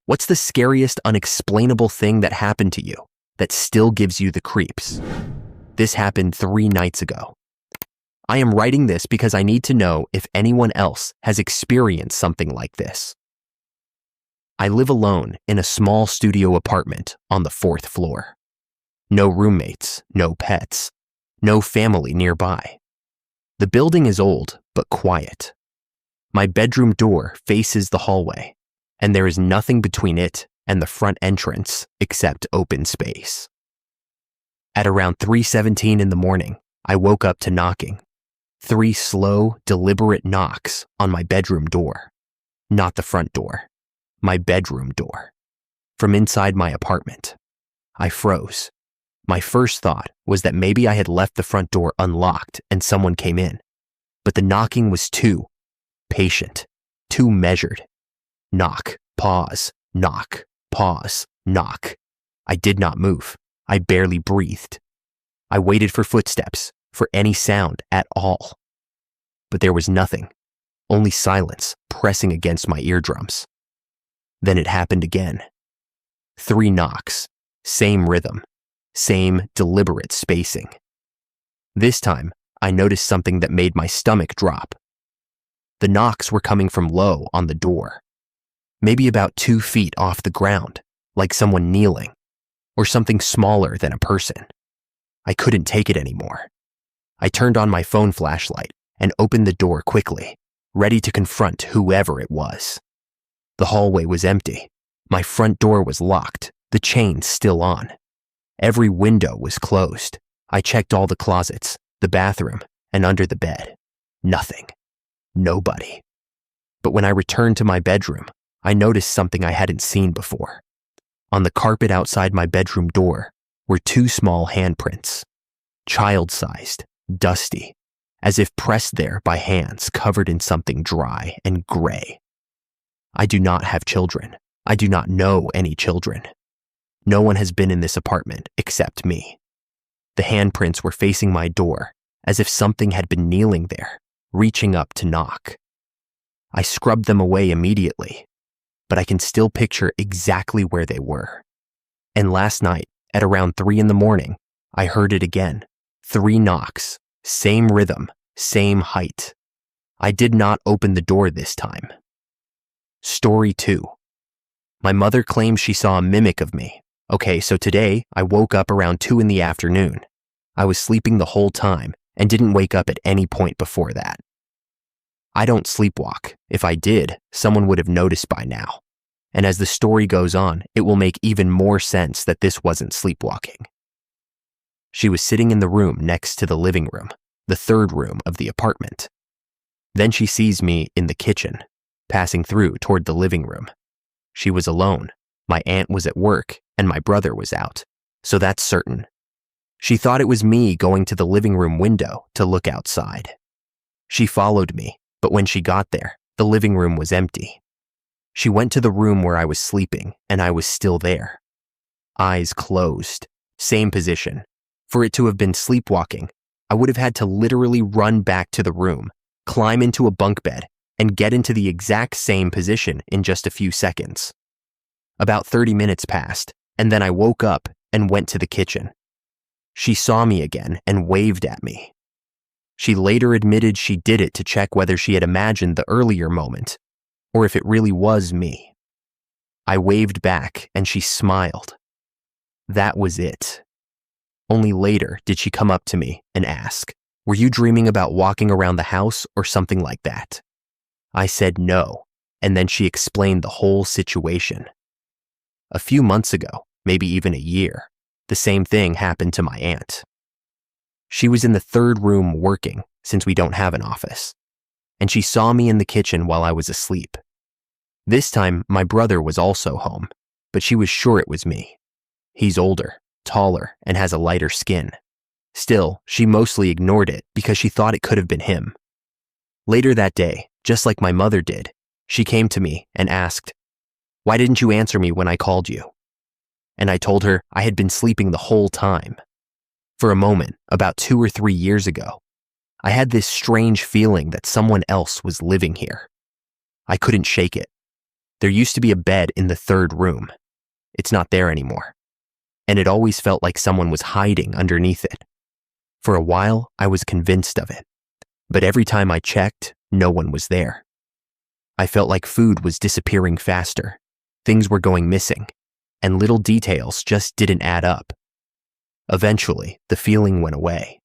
What's the scariest unexplainable thing that happened to you that still gives you the creeps? This happened 3 nights ago. I am writing this because I need to know if anyone else has experienced something like this. I live alone in a small studio apartment on the 4th floor. No roommates, no pets, no family nearby. The building is old but quiet. My bedroom door faces the hallway, and there is nothing between it and the front entrance except open space. At around 3:17 in the morning, I woke up to knocking. 3 slow, deliberate knocks on my bedroom door. Not the front door, my bedroom door. From inside my apartment. I froze. My first thought was that maybe I had left the front door unlocked and someone came in. But the knocking was too patient, too measured. Knock, pause, knock, pause, knock. I did not move. I barely breathed. I waited for footsteps, for any sound at all. But there was nothing, only silence pressing against my eardrums. Then it happened again. 3 knocks, same rhythm, same deliberate spacing. This time, I noticed something that made my stomach drop. The knocks were coming from low on the door, maybe about 2 feet off the ground, like someone kneeling, or something smaller than a person. I couldn't take it anymore. I turned on my phone flashlight and opened the door quickly, ready to confront whoever it was. The hallway was empty. My front door was locked, the chain still on. Every window was closed. I checked all the closets, the bathroom, and under the bed. Nothing. Nobody. But when I returned to my bedroom, I noticed something I hadn't seen before. On the carpet outside my bedroom door were 2 small handprints. Child-sized, dusty, as if pressed there by hands covered in something dry and gray. I do not have children. I do not know any children. No one has been in this apartment except me. The handprints were facing my door, as if something had been kneeling there, reaching up to knock. I scrubbed them away immediately, but I can still picture exactly where they were. And last night, at around 3 in the morning, I heard it again. 3 knocks, same rhythm, same height. I did not open the door this time. Story 2. My mother claims she saw a mimic of me. Okay, so today I woke up around 2 in the afternoon. I was sleeping the whole time and didn't wake up at any point before that. I don't sleepwalk. If I did, someone would have noticed by now. And as the story goes on, it will make even more sense that this wasn't sleepwalking. She was sitting in the room next to the living room, the 3rd room of the apartment. Then she sees me in the kitchen, passing through toward the living room. She was alone. My aunt was at work, and my brother was out, so that's certain. She thought it was me going to the living room window to look outside. She followed me, but when she got there, the living room was empty. She went to the room where I was sleeping, and I was still there. Eyes closed, same position. For it to have been sleepwalking, I would have had to literally run back to the room, climb into a bunk bed, and get into the exact same position in just a few seconds. About 30 minutes passed, and then I woke up and went to the kitchen. She saw me again and waved at me. She later admitted she did it to check whether she had imagined the earlier moment, or if it really was me. I waved back and she smiled. That was it. Only later did she come up to me and ask, "Were you dreaming about walking around the house or something like that?" I said no, and then she explained the whole situation. A few months ago, maybe even a year, the same thing happened to my aunt. She was in the 3rd room working, since we don't have an office, and she saw me in the kitchen while I was asleep. This time, my brother was also home, but she was sure it was me. He's older, taller, and has a lighter skin. Still, she mostly ignored it because she thought it could have been him. Later that day, just like my mother did, she came to me and asked, "Why didn't you answer me when I called you?" And I told her I had been sleeping the whole time. For a moment, about 2 or 3 years ago, I had this strange feeling that someone else was living here. I couldn't shake it. There used to be a bed in the third room. It's not there anymore. And it always felt like someone was hiding underneath it. For a while, I was convinced of it. But every time I checked, no one was there. I felt like food was disappearing faster. Things were going missing, and little details just didn't add up. Eventually, the feeling went away.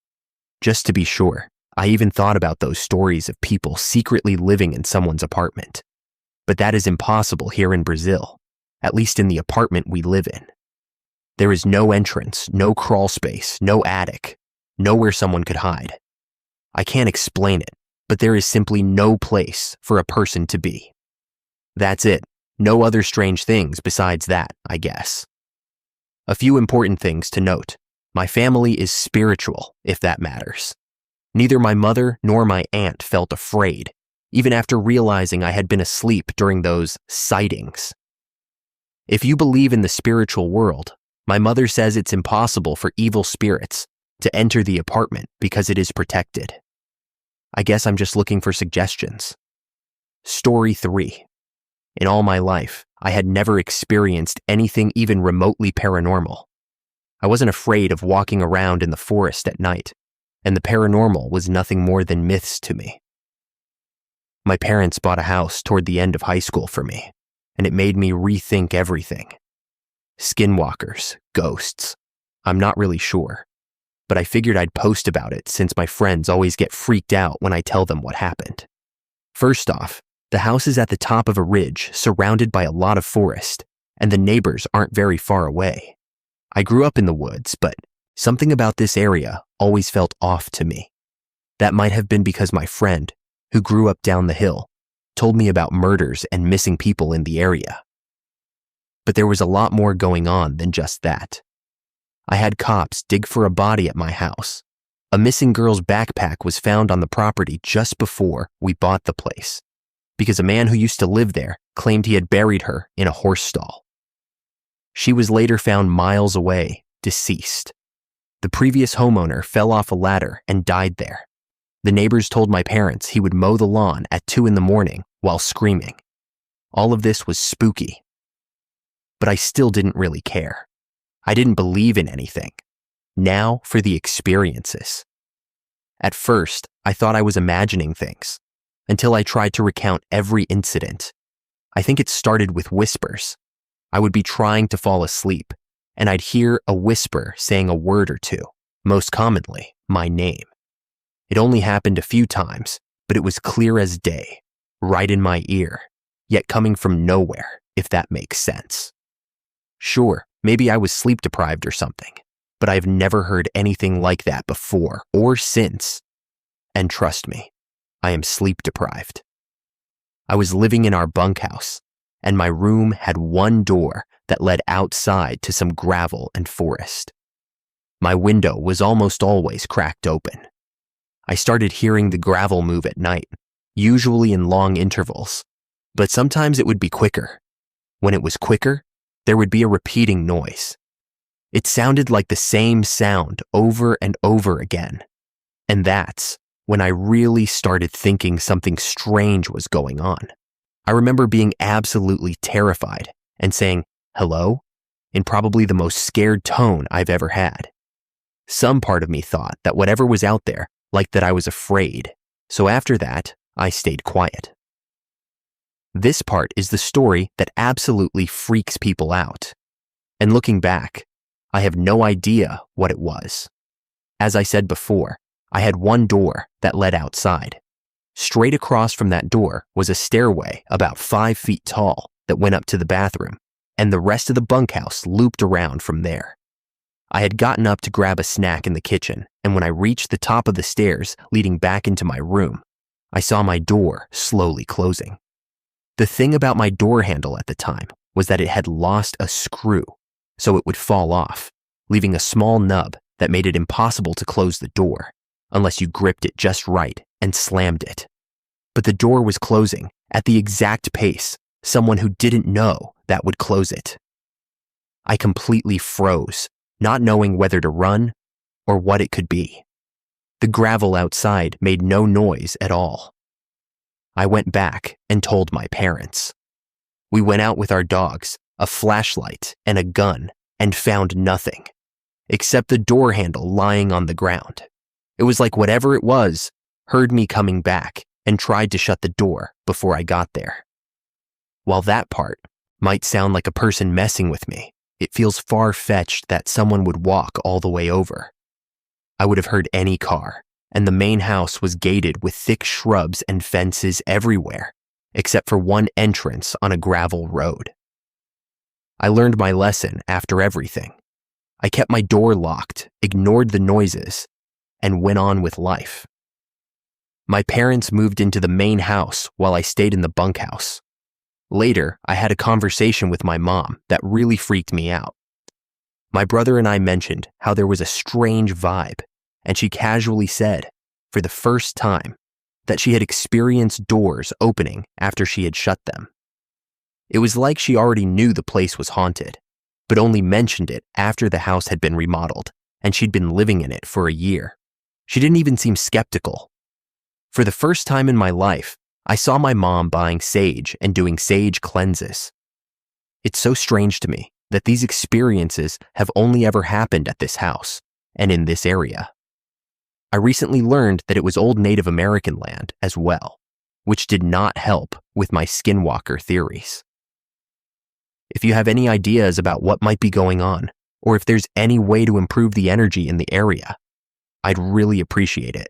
Just to be sure, I even thought about those stories of people secretly living in someone's apartment. But that is impossible here in Brazil, at least in the apartment we live in. There is no entrance, no crawl space, no attic, nowhere someone could hide. I can't explain it, but there is simply no place for a person to be. That's it. No other strange things besides that, I guess. A few important things to note. My family is spiritual, if that matters. Neither my mother nor my aunt felt afraid, even after realizing I had been asleep during those sightings. If you believe in the spiritual world, my mother says it's impossible for evil spirits to enter the apartment because it is protected. I guess I'm just looking for suggestions. Story 3. In all my life, I had never experienced anything even remotely paranormal. I wasn't afraid of walking around in the forest at night, and the paranormal was nothing more than myths to me. My parents bought a house toward the end of high school for me, and it made me rethink everything. Skinwalkers, ghosts, I'm not really sure, but I figured I'd post about it since my friends always get freaked out when I tell them what happened. First off, the house is at the top of a ridge surrounded by a lot of forest, and the neighbors aren't very far away. I grew up in the woods, but something about this area always felt off to me. That might have been because my friend, who grew up down the hill, told me about murders and missing people in the area. But there was a lot more going on than just that. I had cops dig for a body at my house. A missing girl's backpack was found on the property just before we bought the place, because a man who used to live there claimed he had buried her in a horse stall. She was later found miles away, deceased. The previous homeowner fell off a ladder and died there. The neighbors told my parents he would mow the lawn at 2 a.m. while screaming. All of this was spooky. But I still didn't really care. I didn't believe in anything. Now for the experiences. At first, I thought I was imagining things, until I tried to recount every incident. I think it started with whispers. I would be trying to fall asleep, and I'd hear a whisper saying a word or two, most commonly, my name. It only happened a few times, but it was clear as day, right in my ear, yet coming from nowhere, if that makes sense. Sure, maybe I was sleep deprived or something, but I've never heard anything like that before or since. And trust me, I am sleep deprived. I was living in our bunkhouse, and my room had one door that led outside to some gravel and forest. My window was almost always cracked open. I started hearing the gravel move at night, usually in long intervals, but sometimes it would be quicker. When it was quicker, there would be a repeating noise. It sounded like the same sound over and over again. And that's when I really started thinking something strange was going on. I remember being absolutely terrified and saying, "Hello?" in probably the most scared tone I've ever had. Some part of me thought that whatever was out there liked that I was afraid, so after that, I stayed quiet. This part is the story that absolutely freaks people out. And looking back, I have no idea what it was. As I said before, I had one door that led outside. Straight across from that door was a stairway about 5 feet tall that went up to the bathroom, and the rest of the bunkhouse looped around from there. I had gotten up to grab a snack in the kitchen, and when I reached the top of the stairs leading back into my room, I saw my door slowly closing. The thing about my door handle at the time was that it had lost a screw, so it would fall off, leaving a small nub that made it impossible to close the door, unless you gripped it just right and slammed it. But the door was closing at the exact pace someone who didn't know that would close it. I completely froze, not knowing whether to run or what it could be. The gravel outside made no noise at all. I went back and told my parents. We went out with our dogs, a flashlight, and a gun, and found nothing, except the door handle lying on the ground. It was like whatever it was heard me coming back and tried to shut the door before I got there. While that part might sound like a person messing with me, it feels far-fetched that someone would walk all the way over. I would have heard any car, and the main house was gated with thick shrubs and fences everywhere, except for one entrance on a gravel road. I learned my lesson after everything. I kept my door locked, ignored the noises, and went on with life. My parents moved into the main house while I stayed in the bunkhouse. Later, I had a conversation with my mom that really freaked me out. My brother and I mentioned how there was a strange vibe, and she casually said, for the first time, that she had experienced doors opening after she had shut them. It was like she already knew the place was haunted, but only mentioned it after the house had been remodeled and she'd been living in it for a year. She didn't even seem skeptical. For the first time in my life, I saw my mom buying sage and doing sage cleanses. It's so strange to me that these experiences have only ever happened at this house and in this area. I recently learned that it was old Native American land as well, which did not help with my skinwalker theories. If you have any ideas about what might be going on, or if there's any way to improve the energy in the area, I'd really appreciate it.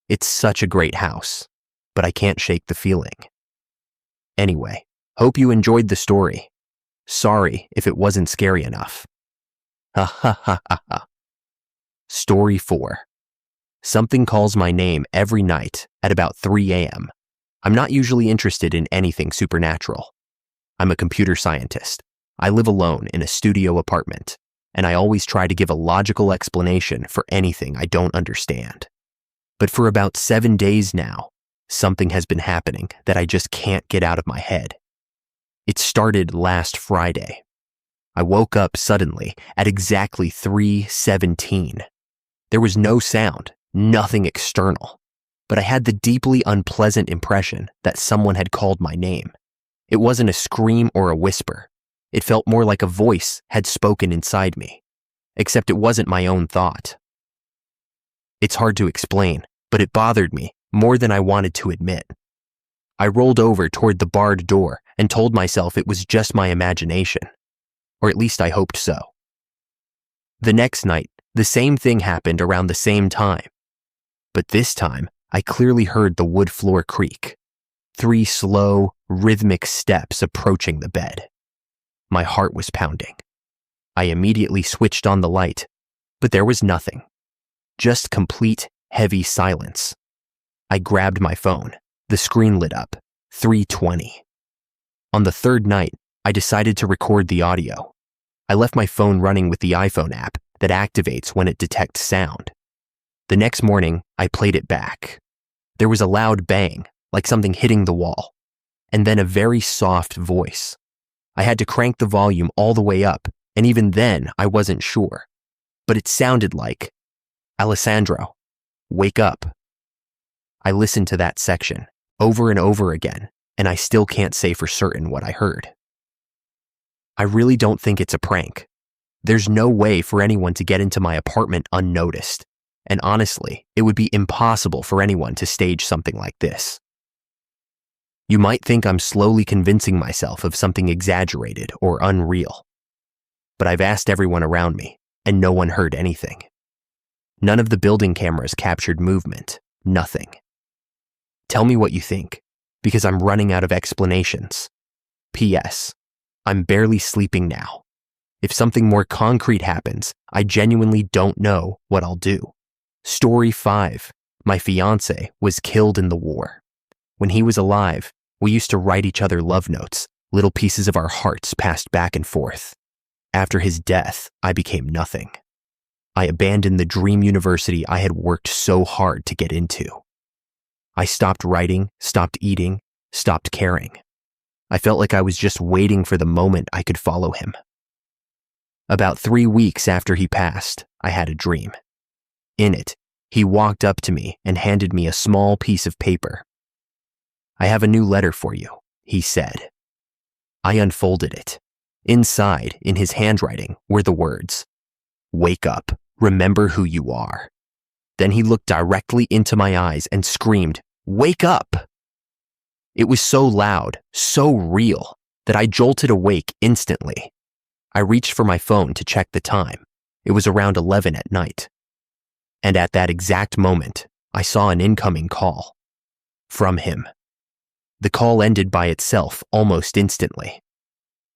It's such a great house, but I can't shake the feeling. Anyway, hope you enjoyed the story. Sorry if it wasn't scary enough. Ha ha ha ha ha. Story 4. Something calls my name every night at about 3 a.m. I'm not usually interested in anything supernatural. I'm a computer scientist. I live alone in a studio apartment, and I always try to give a logical explanation for anything I don't understand. But for about 7 days now, something has been happening that I just can't get out of my head. It started last Friday. I woke up suddenly at exactly 3:17. There was no sound, nothing external, but I had the deeply unpleasant impression that someone had called my name. It wasn't a scream or a whisper. It felt more like a voice had spoken inside me, except it wasn't my own thought. It's hard to explain, but it bothered me more than I wanted to admit. I rolled over toward the barred door and told myself it was just my imagination, or at least I hoped so. The next night, the same thing happened around the same time, but this time I clearly heard the wood floor creak. 3 slow, rhythmic steps approaching the bed. My heart was pounding. I immediately switched on the light, but there was nothing. Just complete, heavy silence. I grabbed my phone. The screen lit up. 3:20. On the third night, I decided to record the audio. I left my phone running with the iPhone app that activates when it detects sound. The next morning, I played it back. There was a loud bang, like something hitting the wall, and then a very soft voice. I had to crank the volume all the way up, and even then I wasn't sure. But it sounded like, "Alessandro, wake up." I listened to that section over and over again, and I still can't say for certain what I heard. I really don't think it's a prank. There's no way for anyone to get into my apartment unnoticed, and honestly, it would be impossible for anyone to stage something like this. You might think I'm slowly convincing myself of something exaggerated or unreal, but I've asked everyone around me, and no one heard anything. None of the building cameras captured movement, nothing. Tell me what you think, because I'm running out of explanations. P.S. I'm barely sleeping now. If something more concrete happens, I genuinely don't know what I'll do. Story 5. My fiancé was killed in the war. When he was alive, we used to write each other love notes, little pieces of our hearts passed back and forth. After his death, I became nothing. I abandoned the dream university I had worked so hard to get into. I stopped writing, stopped eating, stopped caring. I felt like I was just waiting for the moment I could follow him. About 3 weeks after he passed, I had a dream. In it, he walked up to me and handed me a small piece of paper. "I have a new letter for you," he said. I unfolded it. Inside, in his handwriting, were the words, "Wake up, remember who you are." Then he looked directly into my eyes and screamed, "Wake up!" It was so loud, so real, that I jolted awake instantly. I reached for my phone to check the time. It was around 11 at night. And at that exact moment, I saw an incoming call. From him. The call ended by itself almost instantly.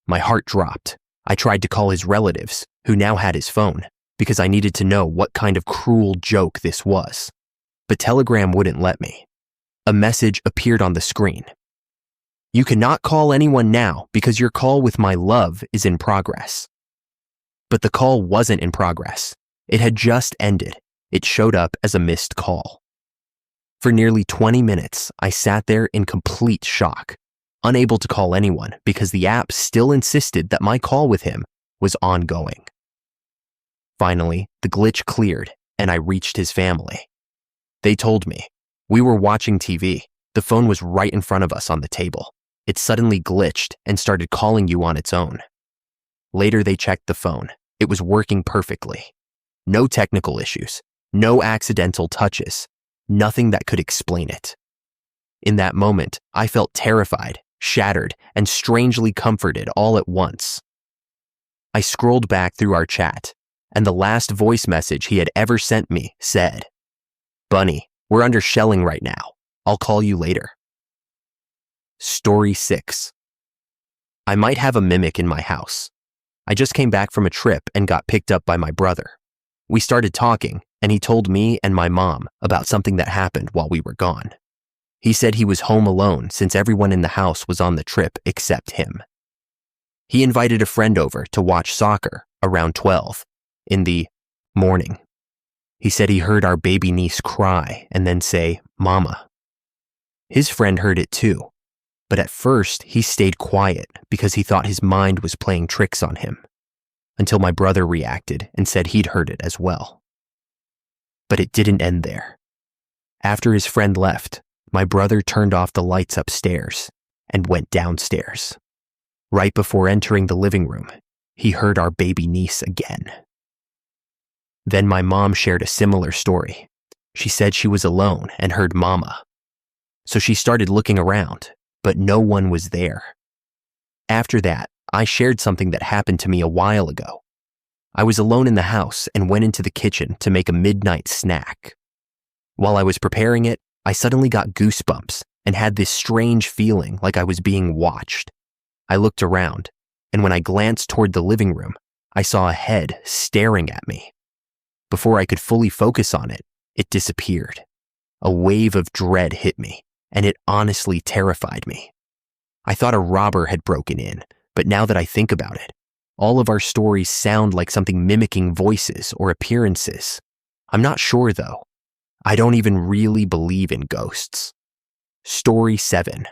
My heart dropped. I tried to call his relatives, who now had his phone, because I needed to know what kind of cruel joke this was. But Telegram wouldn't let me. A message appeared on the screen. "You cannot call anyone now because your call with my love is in progress." But the call wasn't in progress. It had just ended. It showed up as a missed call. For nearly 20 minutes, I sat there in complete shock, unable to call anyone because the app still insisted that my call with him was ongoing. Finally, the glitch cleared and I reached his family. They told me, "We were watching TV. The phone was right in front of us on the table. It suddenly glitched and started calling you on its own." Later, they checked the phone. It was working perfectly. No technical issues, no accidental touches, nothing that could explain it. In that moment, I felt terrified, shattered, and strangely comforted all at once. I scrolled back through our chat, and the last voice message he had ever sent me said, "Bunny, we're under shelling right now. I'll call you later." Story 6. I might have a mimic in my house. I just came back from a trip and got picked up by my brother. We started talking, and he told me and my mom about something that happened while we were gone. He said he was home alone since everyone in the house was on the trip except him. He invited a friend over to watch soccer around 12 in the morning. He said he heard our baby niece cry and then say, "Mama." His friend heard it too, but at first he stayed quiet because he thought his mind was playing tricks on him, until my brother reacted and said he'd heard it as well. But it didn't end there. After his friend left, my brother turned off the lights upstairs and went downstairs. Right before entering the living room, he heard our baby niece again. Then my mom shared a similar story. She said she was alone and heard Mama. So she started looking around, but no one was there. After that, I shared something that happened to me a while ago. I was alone in the house and went into the kitchen to make a midnight snack. While I was preparing it, I suddenly got goosebumps and had this strange feeling like I was being watched. I looked around, and when I glanced toward the living room, I saw a head staring at me. Before I could fully focus on it, it disappeared. A wave of dread hit me, and it honestly terrified me. I thought a robber had broken in, but now that I think about it, all of our stories sound like something mimicking voices or appearances. I'm not sure though. I don't even really believe in ghosts. Story 7.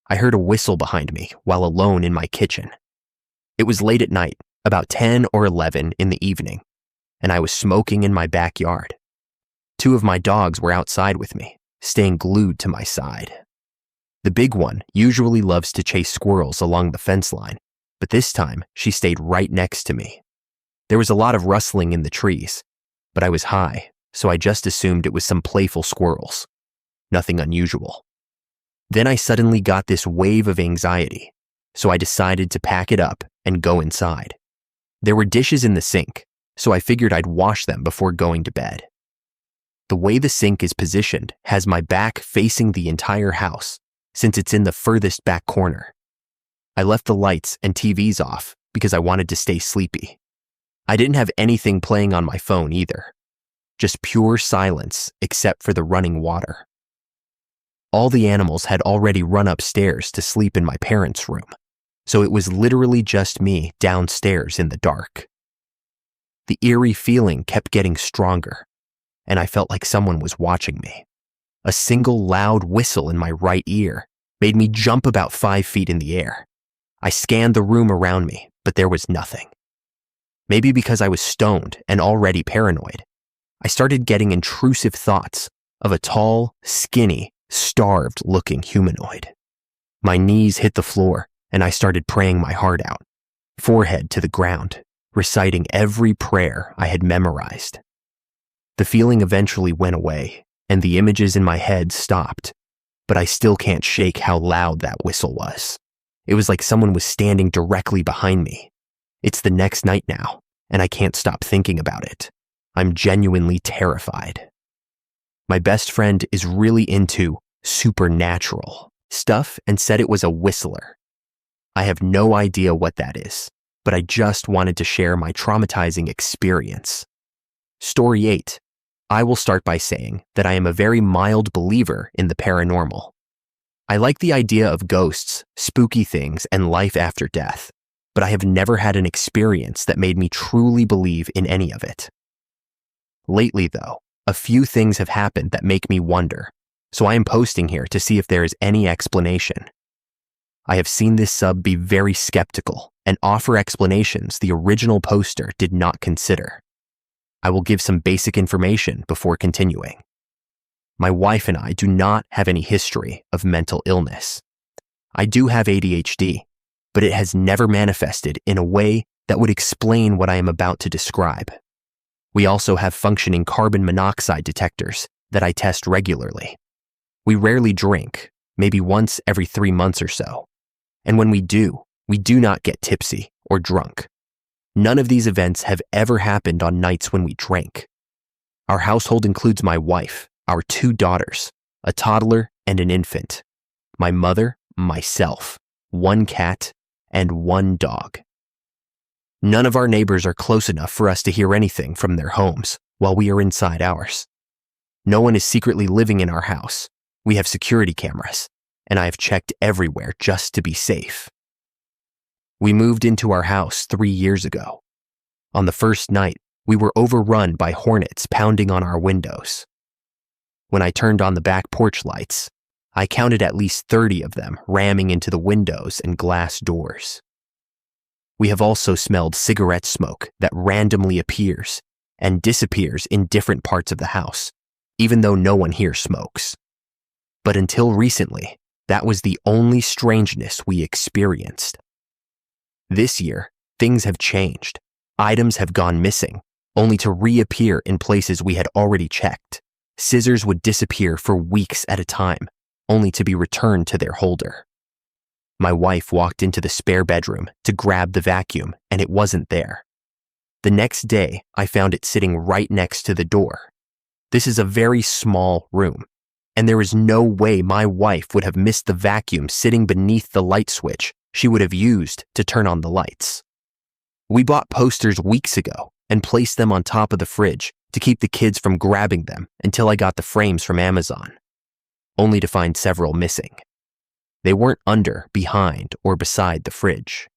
I heard a whistle behind me while alone in my kitchen. It was late at night, about 10 or 11 in the evening, and I was smoking in my backyard. 2 of my dogs were outside with me, staying glued to my side. The big one usually loves to chase squirrels along the fence line, but this time she stayed right next to me. There was a lot of rustling in the trees, but I was high, so I just assumed it was some playful squirrels. Nothing unusual. Then I suddenly got this wave of anxiety, so I decided to pack it up and go inside. There were dishes in the sink, so I figured I'd wash them before going to bed. The way the sink is positioned has my back facing the entire house, since it's in the furthest back corner. I left the lights and TVs off because I wanted to stay sleepy. I didn't have anything playing on my phone either. Just pure silence except for the running water. All the animals had already run upstairs to sleep in my parents' room, so it was literally just me downstairs in the dark. The eerie feeling kept getting stronger, and I felt like someone was watching me. A single loud whistle in my right ear made me jump about 5 feet in the air. I scanned the room around me, but there was nothing. Maybe because I was stoned and already paranoid, I started getting intrusive thoughts of a tall, skinny, starved-looking humanoid. My knees hit the floor, and I started praying my heart out, forehead to the ground, reciting every prayer I had memorized. The feeling eventually went away, and the images in my head stopped, but I still can't shake how loud that whistle was. It was like someone was standing directly behind me. It's the next night now, and I can't stop thinking about it. I'm genuinely terrified. My best friend is really into supernatural stuff and said it was a whistler. I have no idea what that is, but I just wanted to share my traumatizing experience. Story 8. I will start by saying that I am a very mild believer in the paranormal. I like the idea of ghosts, spooky things, and life after death, but I have never had an experience that made me truly believe in any of it. Lately, though, a few things have happened that make me wonder, so I am posting here to see if there is any explanation. I have seen this sub be very skeptical and offer explanations the original poster did not consider. I will give some basic information before continuing. My wife and I do not have any history of mental illness. I do have ADHD, but it has never manifested in a way that would explain what I am about to describe. We also have functioning carbon monoxide detectors that I test regularly. We rarely drink, maybe once every 3 months or so. And when we do not get tipsy or drunk. None of these events have ever happened on nights when we drank. Our household includes my wife, our 2 daughters, a toddler and an infant, my mother, myself, 1 cat, and 1 dog. None of our neighbors are close enough for us to hear anything from their homes while we are inside ours. No one is secretly living in our house. We have security cameras, and I have checked everywhere just to be safe. We moved into our house 3 years ago. On the first night, we were overrun by hornets pounding on our windows. When I turned on the back porch lights, I counted at least 30 of them ramming into the windows and glass doors. We have also smelled cigarette smoke that randomly appears and disappears in different parts of the house, even though no one here smokes. But until recently, that was the only strangeness we experienced. This year, things have changed. Items have gone missing, only to reappear in places we had already checked. Scissors would disappear for weeks at a time, only to be returned to their holder. My wife walked into the spare bedroom to grab the vacuum, and it wasn't there. The next day, I found it sitting right next to the door. This is a very small room, and there is no way my wife would have missed the vacuum sitting beneath the light switch she would have used to turn on the lights. We bought posters weeks ago and placed them on top of the fridge to keep the kids from grabbing them until I got the frames from Amazon, only to find several missing. They weren't under, behind, or beside the fridge.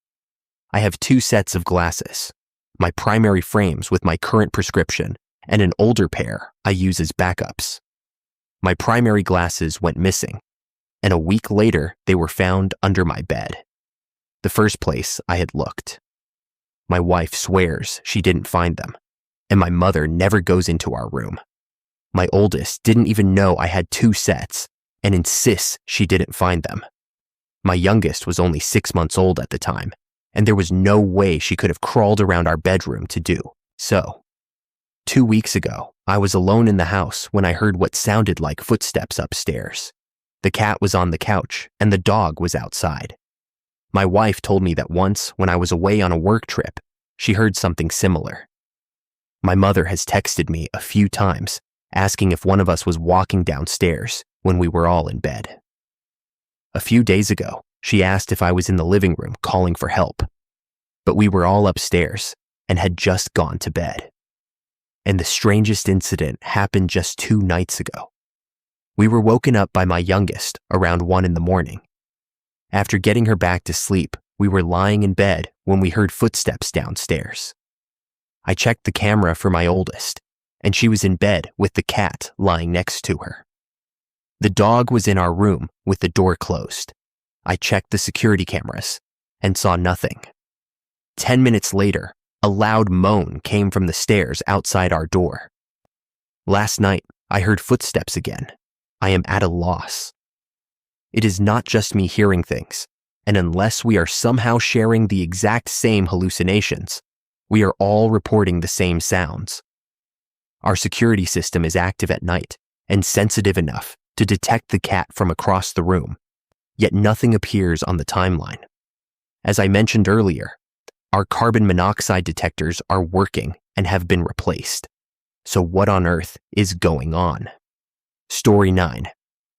I have 2 sets of glasses, my primary frames with my current prescription and an older pair I use as backups. My primary glasses went missing, and a week later they were found under my bed, the first place I had looked. My wife swears she didn't find them, and my mother never goes into our room. My oldest didn't even know I had 2 sets and insists she didn't find them. My youngest was only 6 months old at the time, and there was no way she could have crawled around our bedroom to do so. 2 weeks ago, I was alone in the house when I heard what sounded like footsteps upstairs. The cat was on the couch, and the dog was outside. My wife told me that once, when I was away on a work trip, she heard something similar. My mother has texted me a few times, asking if one of us was walking downstairs when we were all in bed. A few days ago, she asked if I was in the living room calling for help, but we were all upstairs and had just gone to bed. And the strangest incident happened just 2 nights ago. We were woken up by my youngest around 1 in the morning. After getting her back to sleep, we were lying in bed when we heard footsteps downstairs. I checked the camera for my oldest, and she was in bed with the cat lying next to her. The dog was in our room with the door closed. I checked the security cameras and saw nothing. 10 minutes later, a loud moan came from the stairs outside our door. Last night, I heard footsteps again. I am at a loss. It is not just me hearing things. and unless we are somehow sharing the exact same hallucinations, we are all reporting the same sounds. Our security system is active at night and sensitive enough to detect the cat from across the room, yet nothing appears on the timeline. As I mentioned earlier, our carbon monoxide detectors are working and have been replaced. So what on earth is going on? Story 9.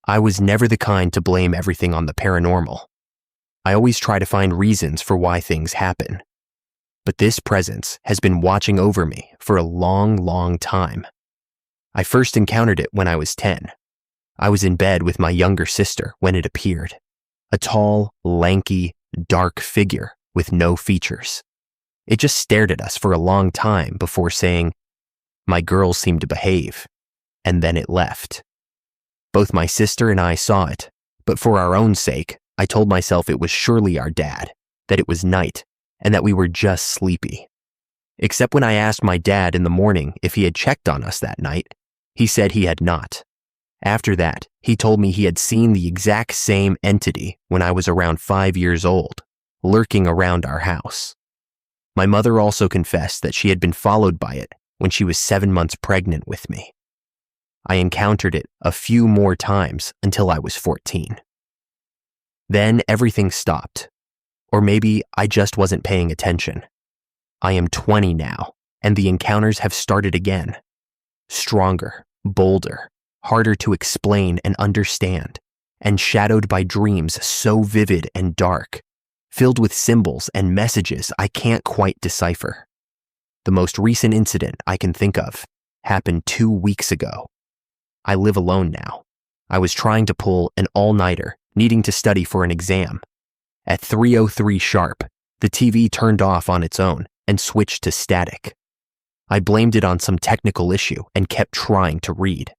I was never the kind to blame everything on the paranormal. I always try to find reasons for why things happen. But this presence has been watching over me for a long, long time. I first encountered it when I was 10. I was in bed with my younger sister when it appeared. A tall, lanky, dark figure with no features. It just stared at us for a long time before saying, "My girls seem to behave," and then it left. Both my sister and I saw it, but for our own sake, I told myself it was surely our dad, that it was night, and that we were just sleepy. Except when I asked my dad in the morning if he had checked on us that night, he said he had not. After that, he told me he had seen the exact same entity when I was around 5 years old, lurking around our house. My mother also confessed that she had been followed by it when she was 7 months pregnant with me. I encountered it a few more times until I was 14. Then everything stopped. Or maybe I just wasn't paying attention. I am 20 now, and the encounters have started again. Stronger, bolder, harder to explain and understand, and shadowed by dreams so vivid and dark, filled with symbols and messages I can't quite decipher. The most recent incident I can think of happened 2 weeks ago. I live alone now. I was trying to pull an all-nighter, needing to study for an exam. At 3:03 sharp, the TV turned off on its own and switched to static. I blamed it on some technical issue and kept trying to read.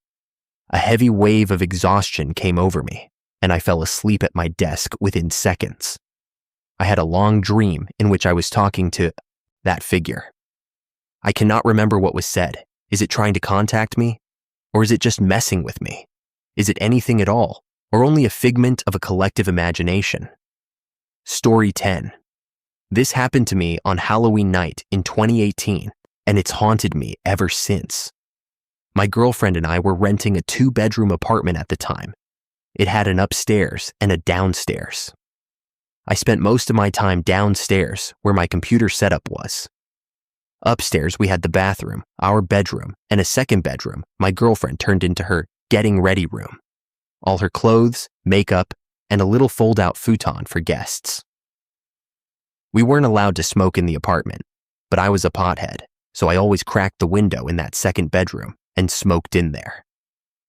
A heavy wave of exhaustion came over me, and I fell asleep at my desk within seconds. I had a long dream in which I was talking to that figure. I cannot remember what was said. Is it trying to contact me? Or is it just messing with me? Is it anything at all, or only a figment of a collective imagination? Story 10. This happened to me on Halloween night in 2018, and it's haunted me ever since. My girlfriend and I were renting a 2-bedroom apartment at the time. It had an upstairs and a downstairs. I spent most of my time downstairs where my computer setup was. Upstairs, we had the bathroom, our bedroom, and a second bedroom my girlfriend turned into her getting ready room. All her clothes, makeup, and a little fold-out futon for guests. We weren't allowed to smoke in the apartment, but I was a pothead, so I always cracked the window in that second bedroom and smoked in there.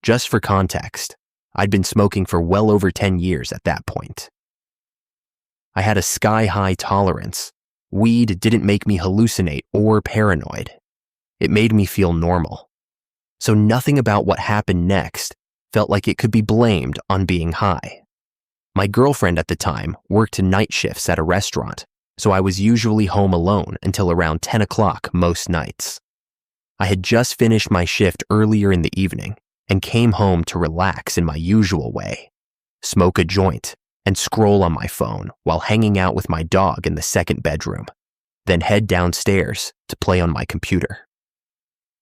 Just for context, I'd been smoking for well over 10 years at that point. I had a sky-high tolerance. Weed didn't make me hallucinate or paranoid. It made me feel normal. So nothing about what happened next felt like it could be blamed on being high. My girlfriend at the time worked night shifts at a restaurant, so I was usually home alone until around 10 o'clock most nights. I had just finished my shift earlier in the evening and came home to relax in my usual way, smoke a joint, and scroll on my phone while hanging out with my dog in the second bedroom, then head downstairs to play on my computer.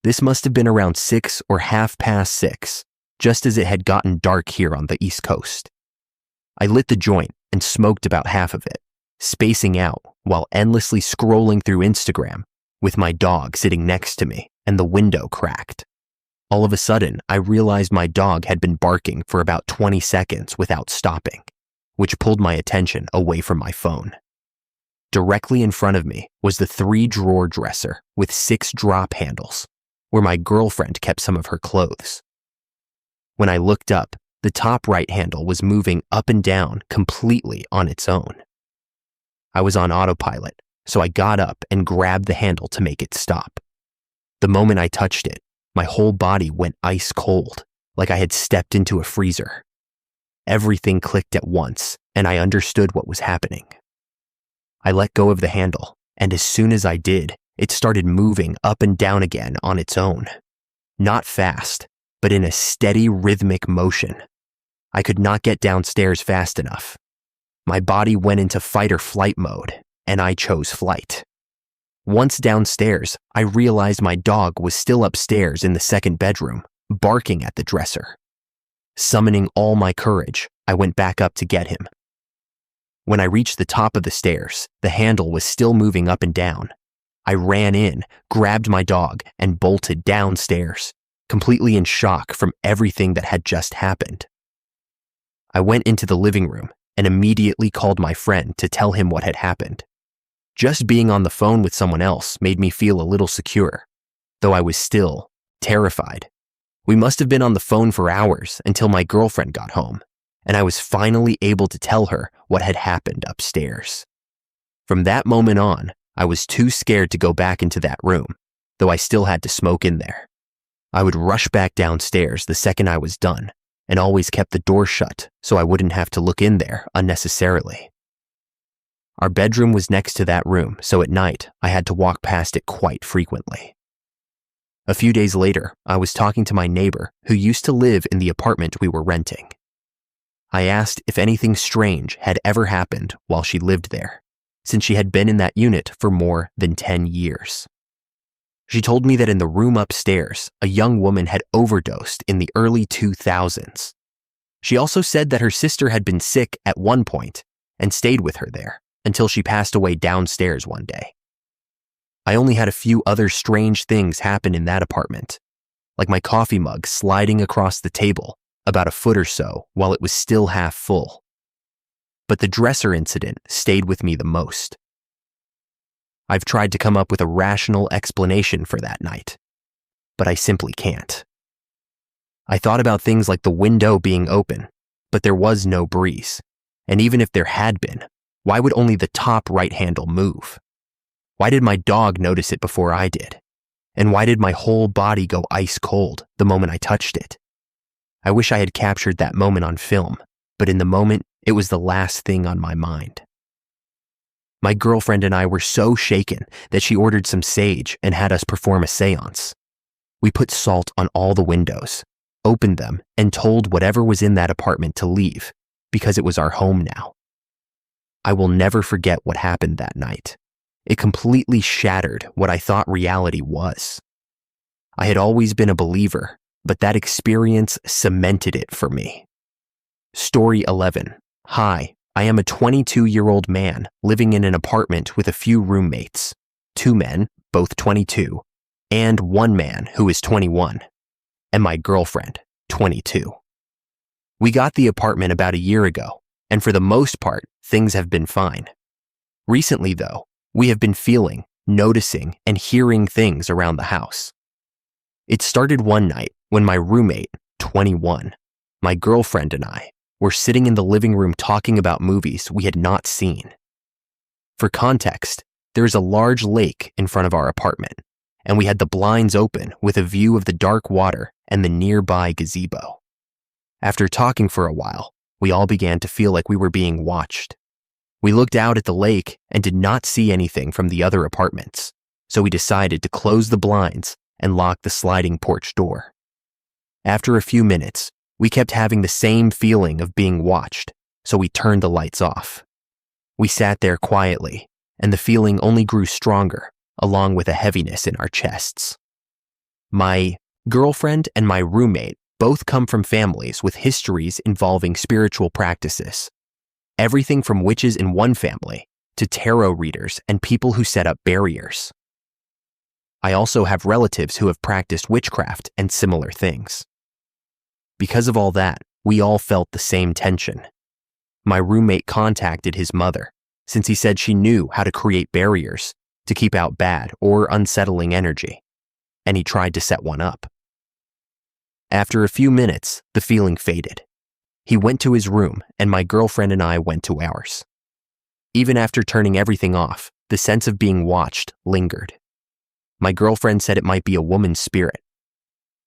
This must have been around 6 or 6:30, just as it had gotten dark here on the East Coast. I lit the joint and smoked about half of it, spacing out while endlessly scrolling through Instagram with my dog sitting next to me and the window cracked. All of a sudden, I realized my dog had been barking for about 20 seconds without stopping, which pulled my attention away from my phone. Directly in front of me was the 3-drawer dresser with 6 drop handles, where my girlfriend kept some of her clothes. When I looked up, the top right handle was moving up and down completely on its own. I was on autopilot, so I got up and grabbed the handle to make it stop. The moment I touched it, my whole body went ice cold, like I had stepped into a freezer. Everything clicked at once, and I understood what was happening. I let go of the handle, and as soon as I did, it started moving up and down again on its own. Not fast, but in a steady rhythmic motion. I could not get downstairs fast enough. My body went into fight or flight mode, and I chose flight. Once downstairs, I realized my dog was still upstairs in the second bedroom, barking at the dresser. Summoning all my courage, I went back up to get him. When I reached the top of the stairs, the handle was still moving up and down. I ran in, grabbed my dog, and bolted downstairs, completely in shock from everything that had just happened. I went into the living room and immediately called my friend to tell him what had happened. Just being on the phone with someone else made me feel a little secure, though I was still terrified. We must have been on the phone for hours until my girlfriend got home, and I was finally able to tell her what had happened upstairs. From that moment on, I was too scared to go back into that room, though I still had to smoke in there. I would rush back downstairs the second I was done, and always kept the door shut so I wouldn't have to look in there unnecessarily. Our bedroom was next to that room, so at night I had to walk past it quite frequently. A few days later, I was talking to my neighbor who used to live in the apartment we were renting. I asked if anything strange had ever happened while she lived there, since she had been in that unit for more than 10 years. She told me that in the room upstairs, a young woman had overdosed in the early 2000s. She also said that her sister had been sick at one point and stayed with her there until she passed away downstairs one day. I only had a few other strange things happen in that apartment, like my coffee mug sliding across the table about a foot or so while it was still half full. But the dresser incident stayed with me the most. I've tried to come up with a rational explanation for that night, but I simply can't. I thought about things like the window being open, but there was no breeze, and even if there had been, why would only the top right handle move? Why did my dog notice it before I did? And why did my whole body go ice cold the moment I touched it? I wish I had captured that moment on film, but in the moment, it was the last thing on my mind. My girlfriend and I were so shaken that she ordered some sage and had us perform a seance. We put salt on all the windows, opened them, and told whatever was in that apartment to leave, because it was our home now. I will never forget what happened that night. It completely shattered what I thought reality was. I had always been a believer, but that experience cemented it for me. Story 11. Hi, I am a 22-year-old man living in an apartment with a few roommates, 2 men, both 22, and 1 man who is 21, and my girlfriend, 22. We got the apartment about a year ago, and for the most part, things have been fine. Recently, though, we have been feeling, noticing, and hearing things around the house. It started one night when my roommate, 21, my girlfriend and I were sitting in the living room talking about movies we had not seen. For context, there is a large lake in front of our apartment, and we had the blinds open with a view of the dark water and the nearby gazebo. After talking for a while, we all began to feel like we were being watched. We looked out at the lake and did not see anything from the other apartments, so we decided to close the blinds and lock the sliding porch door. After a few minutes, we kept having the same feeling of being watched, so we turned the lights off. We sat there quietly, and the feeling only grew stronger, along with a heaviness in our chests. My girlfriend and my roommate both come from families with histories involving spiritual practices. Everything from witches in one family to tarot readers and people who set up barriers. I also have relatives who have practiced witchcraft and similar things. Because of all that, we all felt the same tension. My roommate contacted his mother, since he said she knew how to create barriers to keep out bad or unsettling energy, and he tried to set one up. After a few minutes, the feeling faded. He went to his room, and my girlfriend and I went to ours. Even after turning everything off, the sense of being watched lingered. My girlfriend said it might be a woman's spirit.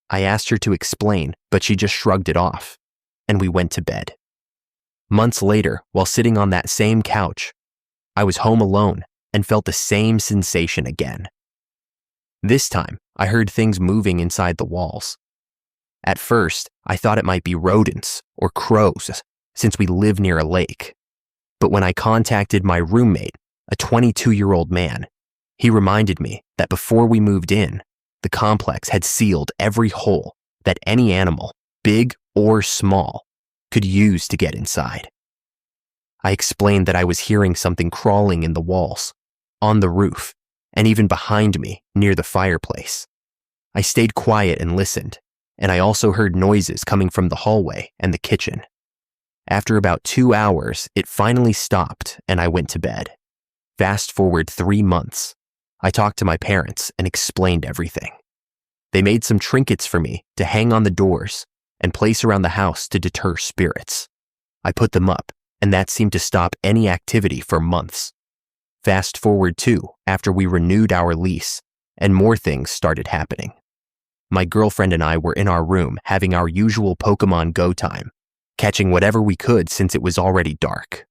I asked her to explain, but she just shrugged it off, and we went to bed. Months later, while sitting on that same couch, I was home alone and felt the same sensation again. This time, I heard things moving inside the walls. At first, I thought it might be rodents or crows, since we live near a lake. But when I contacted my roommate, a 22-year-old man, he reminded me that before we moved in, the complex had sealed every hole that any animal, big or small, could use to get inside. I explained that I was hearing something crawling in the walls, on the roof, and even behind me near the fireplace. I stayed quiet and listened, and I also heard noises coming from the hallway and the kitchen. After about 2 hours, it finally stopped and I went to bed. Fast forward 3 months. I talked to my parents and explained everything. They made some trinkets for me to hang on the doors and place around the house to deter spirits. I put them up, and that seemed to stop any activity for months. Fast forward too, after we renewed our lease, and more things started happening. My girlfriend and I were in our room having our usual Pokemon Go time, catching whatever we could since it was already dark.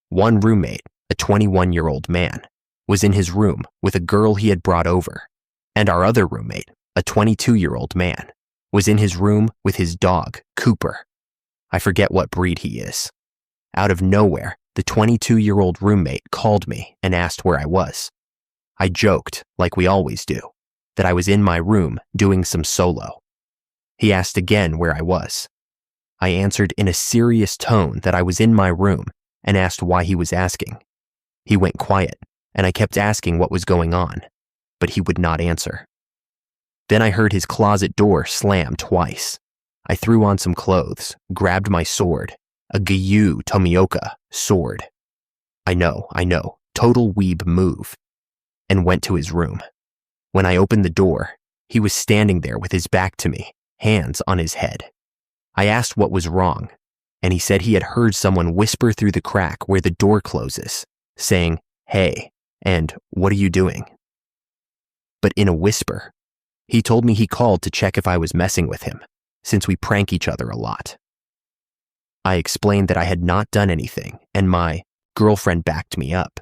One roommate, a 21-year-old man, was in his room with a girl he had brought over, and our other roommate, a 22-year-old man, was in his room with his dog, Cooper. I forget what breed he is. Out of nowhere, the 22-year-old roommate called me and asked where I was. I joked, like we always do, that I was in my room doing some solo. He asked again where I was. I answered in a serious tone that I was in my room and asked why he was asking. He went quiet, and I kept asking what was going on, but he would not answer. Then I heard his closet door slam twice. I threw on some clothes, grabbed my sword, a Gyu Tomioka sword. I know, total weeb move, and went to his room. When I opened the door, he was standing there with his back to me, hands on his head. I asked what was wrong, and he said he had heard someone whisper through the crack where the door closes, saying, "Hey," and "What are you doing?" But in a whisper. He told me he called to check if I was messing with him, since we prank each other a lot. I explained that I had not done anything, and my girlfriend backed me up.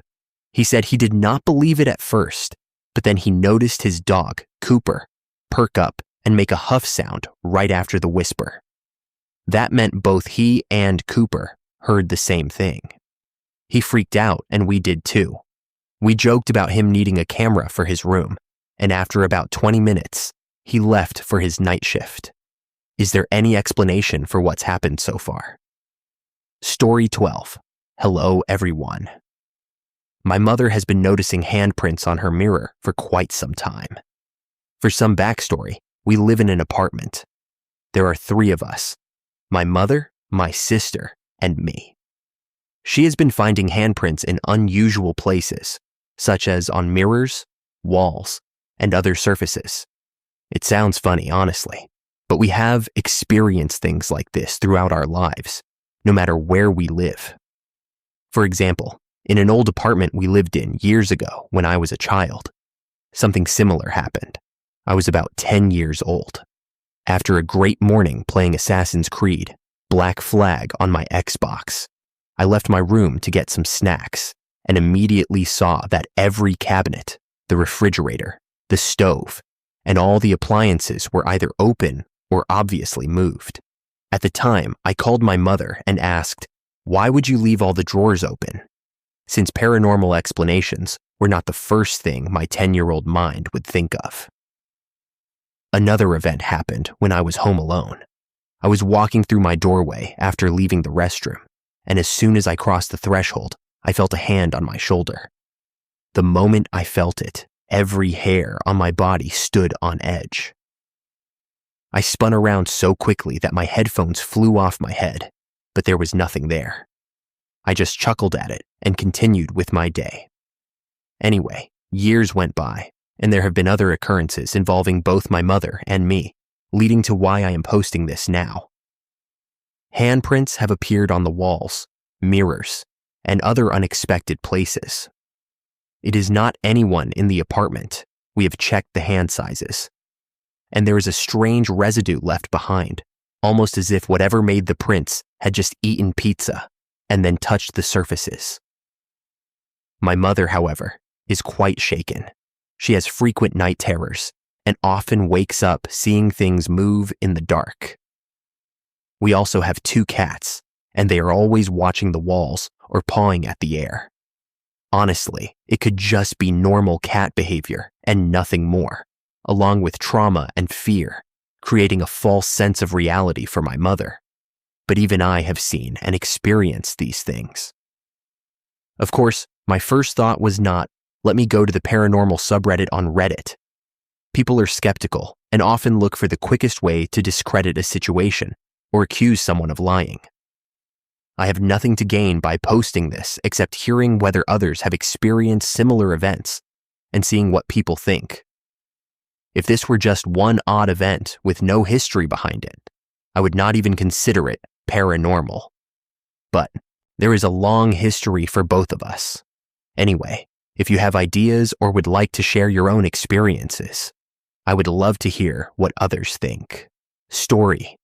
He said he did not believe it at first, but then he noticed his dog, Cooper, perk up and make a huff sound right after the whisper. That meant both he and Cooper heard the same thing. He freaked out, and we did too. We joked about him needing a camera for his room, and after about 20 minutes, he left for his night shift. Is there any explanation for what's happened so far? Story 12. Hello, everyone. My mother has been noticing handprints on her mirror for quite some time. For some backstory, we live in an apartment. There are 3 of us: my mother, my sister, and me. She has been finding handprints in unusual places, such as on mirrors, walls, and other surfaces. It sounds funny, honestly, but we have experienced things like this throughout our lives, no matter where we live. For example, in an old apartment we lived in years ago when I was a child, something similar happened. I was about 10 years old. After a great morning playing Assassin's Creed, Black Flag on my Xbox, I left my room to get some snacks and immediately saw that every cabinet, the refrigerator, the stove, and all the appliances were either open or obviously moved. At the time, I called my mother and asked, "Why would you leave all the drawers open?" Since paranormal explanations were not the first thing my 10-year-old mind would think of. Another event happened when I was home alone. I was walking through my doorway after leaving the restroom, and as soon as I crossed the threshold, I felt a hand on my shoulder. The moment I felt it, every hair on my body stood on edge. I spun around so quickly that my headphones flew off my head, but there was nothing there. I just chuckled at it and continued with my day. Anyway, years went by, and there have been other occurrences involving both my mother and me, leading to why I am posting this now. Handprints have appeared on the walls, mirrors, and other unexpected places. It is not anyone in the apartment. We have checked the hand sizes. And there is a strange residue left behind, almost as if whatever made the prints had just eaten pizza and then touched the surfaces. My mother, however, is quite shaken. She has frequent night terrors and often wakes up seeing things move in the dark. We also have 2 cats, and they are always watching the walls or pawing at the air. Honestly, it could just be normal cat behavior and nothing more, along with trauma and fear, creating a false sense of reality for my mother. But even I have seen and experienced these things. Of course, my first thought was not, let me go to the paranormal subreddit on Reddit. People are skeptical and often look for the quickest way to discredit a situation or accuse someone of lying. I have nothing to gain by posting this except hearing whether others have experienced similar events and seeing what people think. If this were just one odd event with no history behind it, I would not even consider it paranormal. But there is a long history for both of us. Anyway, if you have ideas or would like to share your own experiences, I would love to hear what others think. Story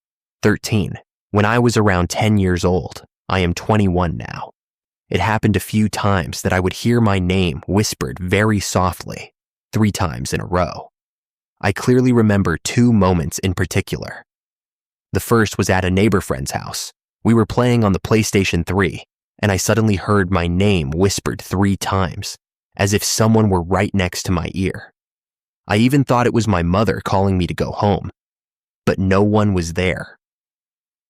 13. When I was around 10 years old, I am 21 now. It happened a few times that I would hear my name whispered very softly, 3 times in a row. I clearly remember 2 moments in particular. The first was at a neighbor friend's house. We were playing on the PlayStation 3, and I suddenly heard my name whispered 3 times, as if someone were right next to my ear. I even thought it was my mother calling me to go home, but no one was there.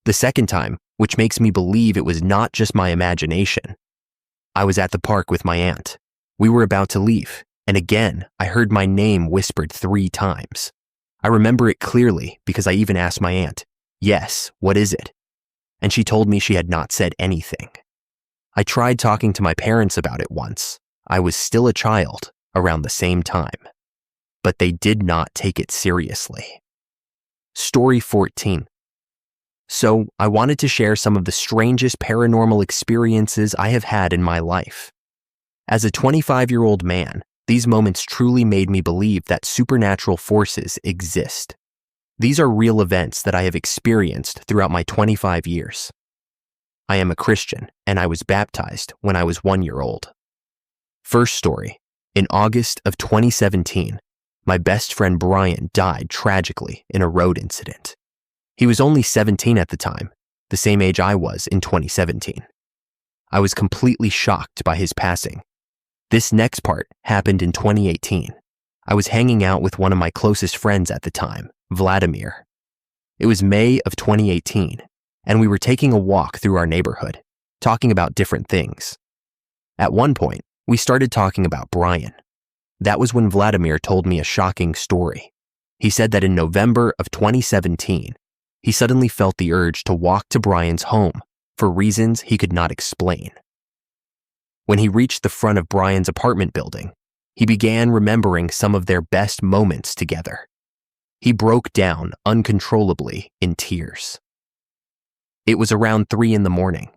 The second time, which makes me believe it was not just my imagination, I was at the park with my aunt. We were about to leave, and again, I heard my name whispered 3 times. I remember it clearly because I even asked my aunt, "Yes, what is it?" And she told me she had not said anything. I tried talking to my parents about it once. I was still a child around the same time, but they did not take it seriously. Story 14. So, I wanted to share some of the strangest paranormal experiences I have had in my life. As a 25-year-old man, these moments truly made me believe that supernatural forces exist. These are real events that I have experienced throughout my 25 years. I am a Christian, and I was baptized when I was 1 year old. First story. In August of 2017, my best friend Brian died tragically in a road incident. He was only 17 at the time, the same age I was in 2017. I was completely shocked by his passing. This next part happened in 2018. I was hanging out with one of my closest friends at the time, Vladimir. It was May of 2018, and we were taking a walk through our neighborhood, talking about different things. At one point, we started talking about Brian. That was when Vladimir told me a shocking story. He said that in November of 2017, he suddenly felt the urge to walk to Brian's home for reasons he could not explain. When he reached the front of Brian's apartment building, he began remembering some of their best moments together. He broke down uncontrollably in tears. It was around 3 a.m.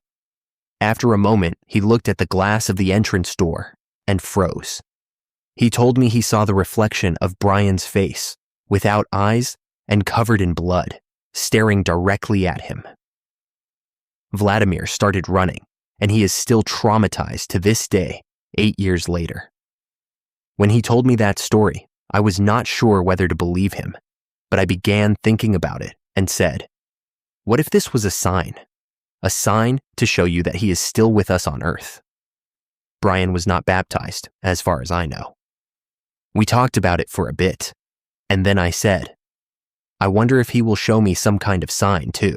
After a moment, he looked at the glass of the entrance door and froze. He told me he saw the reflection of Brian's face, without eyes and covered in blood, staring directly at him. Vladimir started running, and he is still traumatized to this day, 8 years later. When he told me that story, I was not sure whether to believe him, but I began thinking about it and said, what if this was a sign? A sign to show you that he is still with us on Earth. Brian was not baptized, as far as I know. We talked about it for a bit, and then I said, I wonder if he will show me some kind of sign too.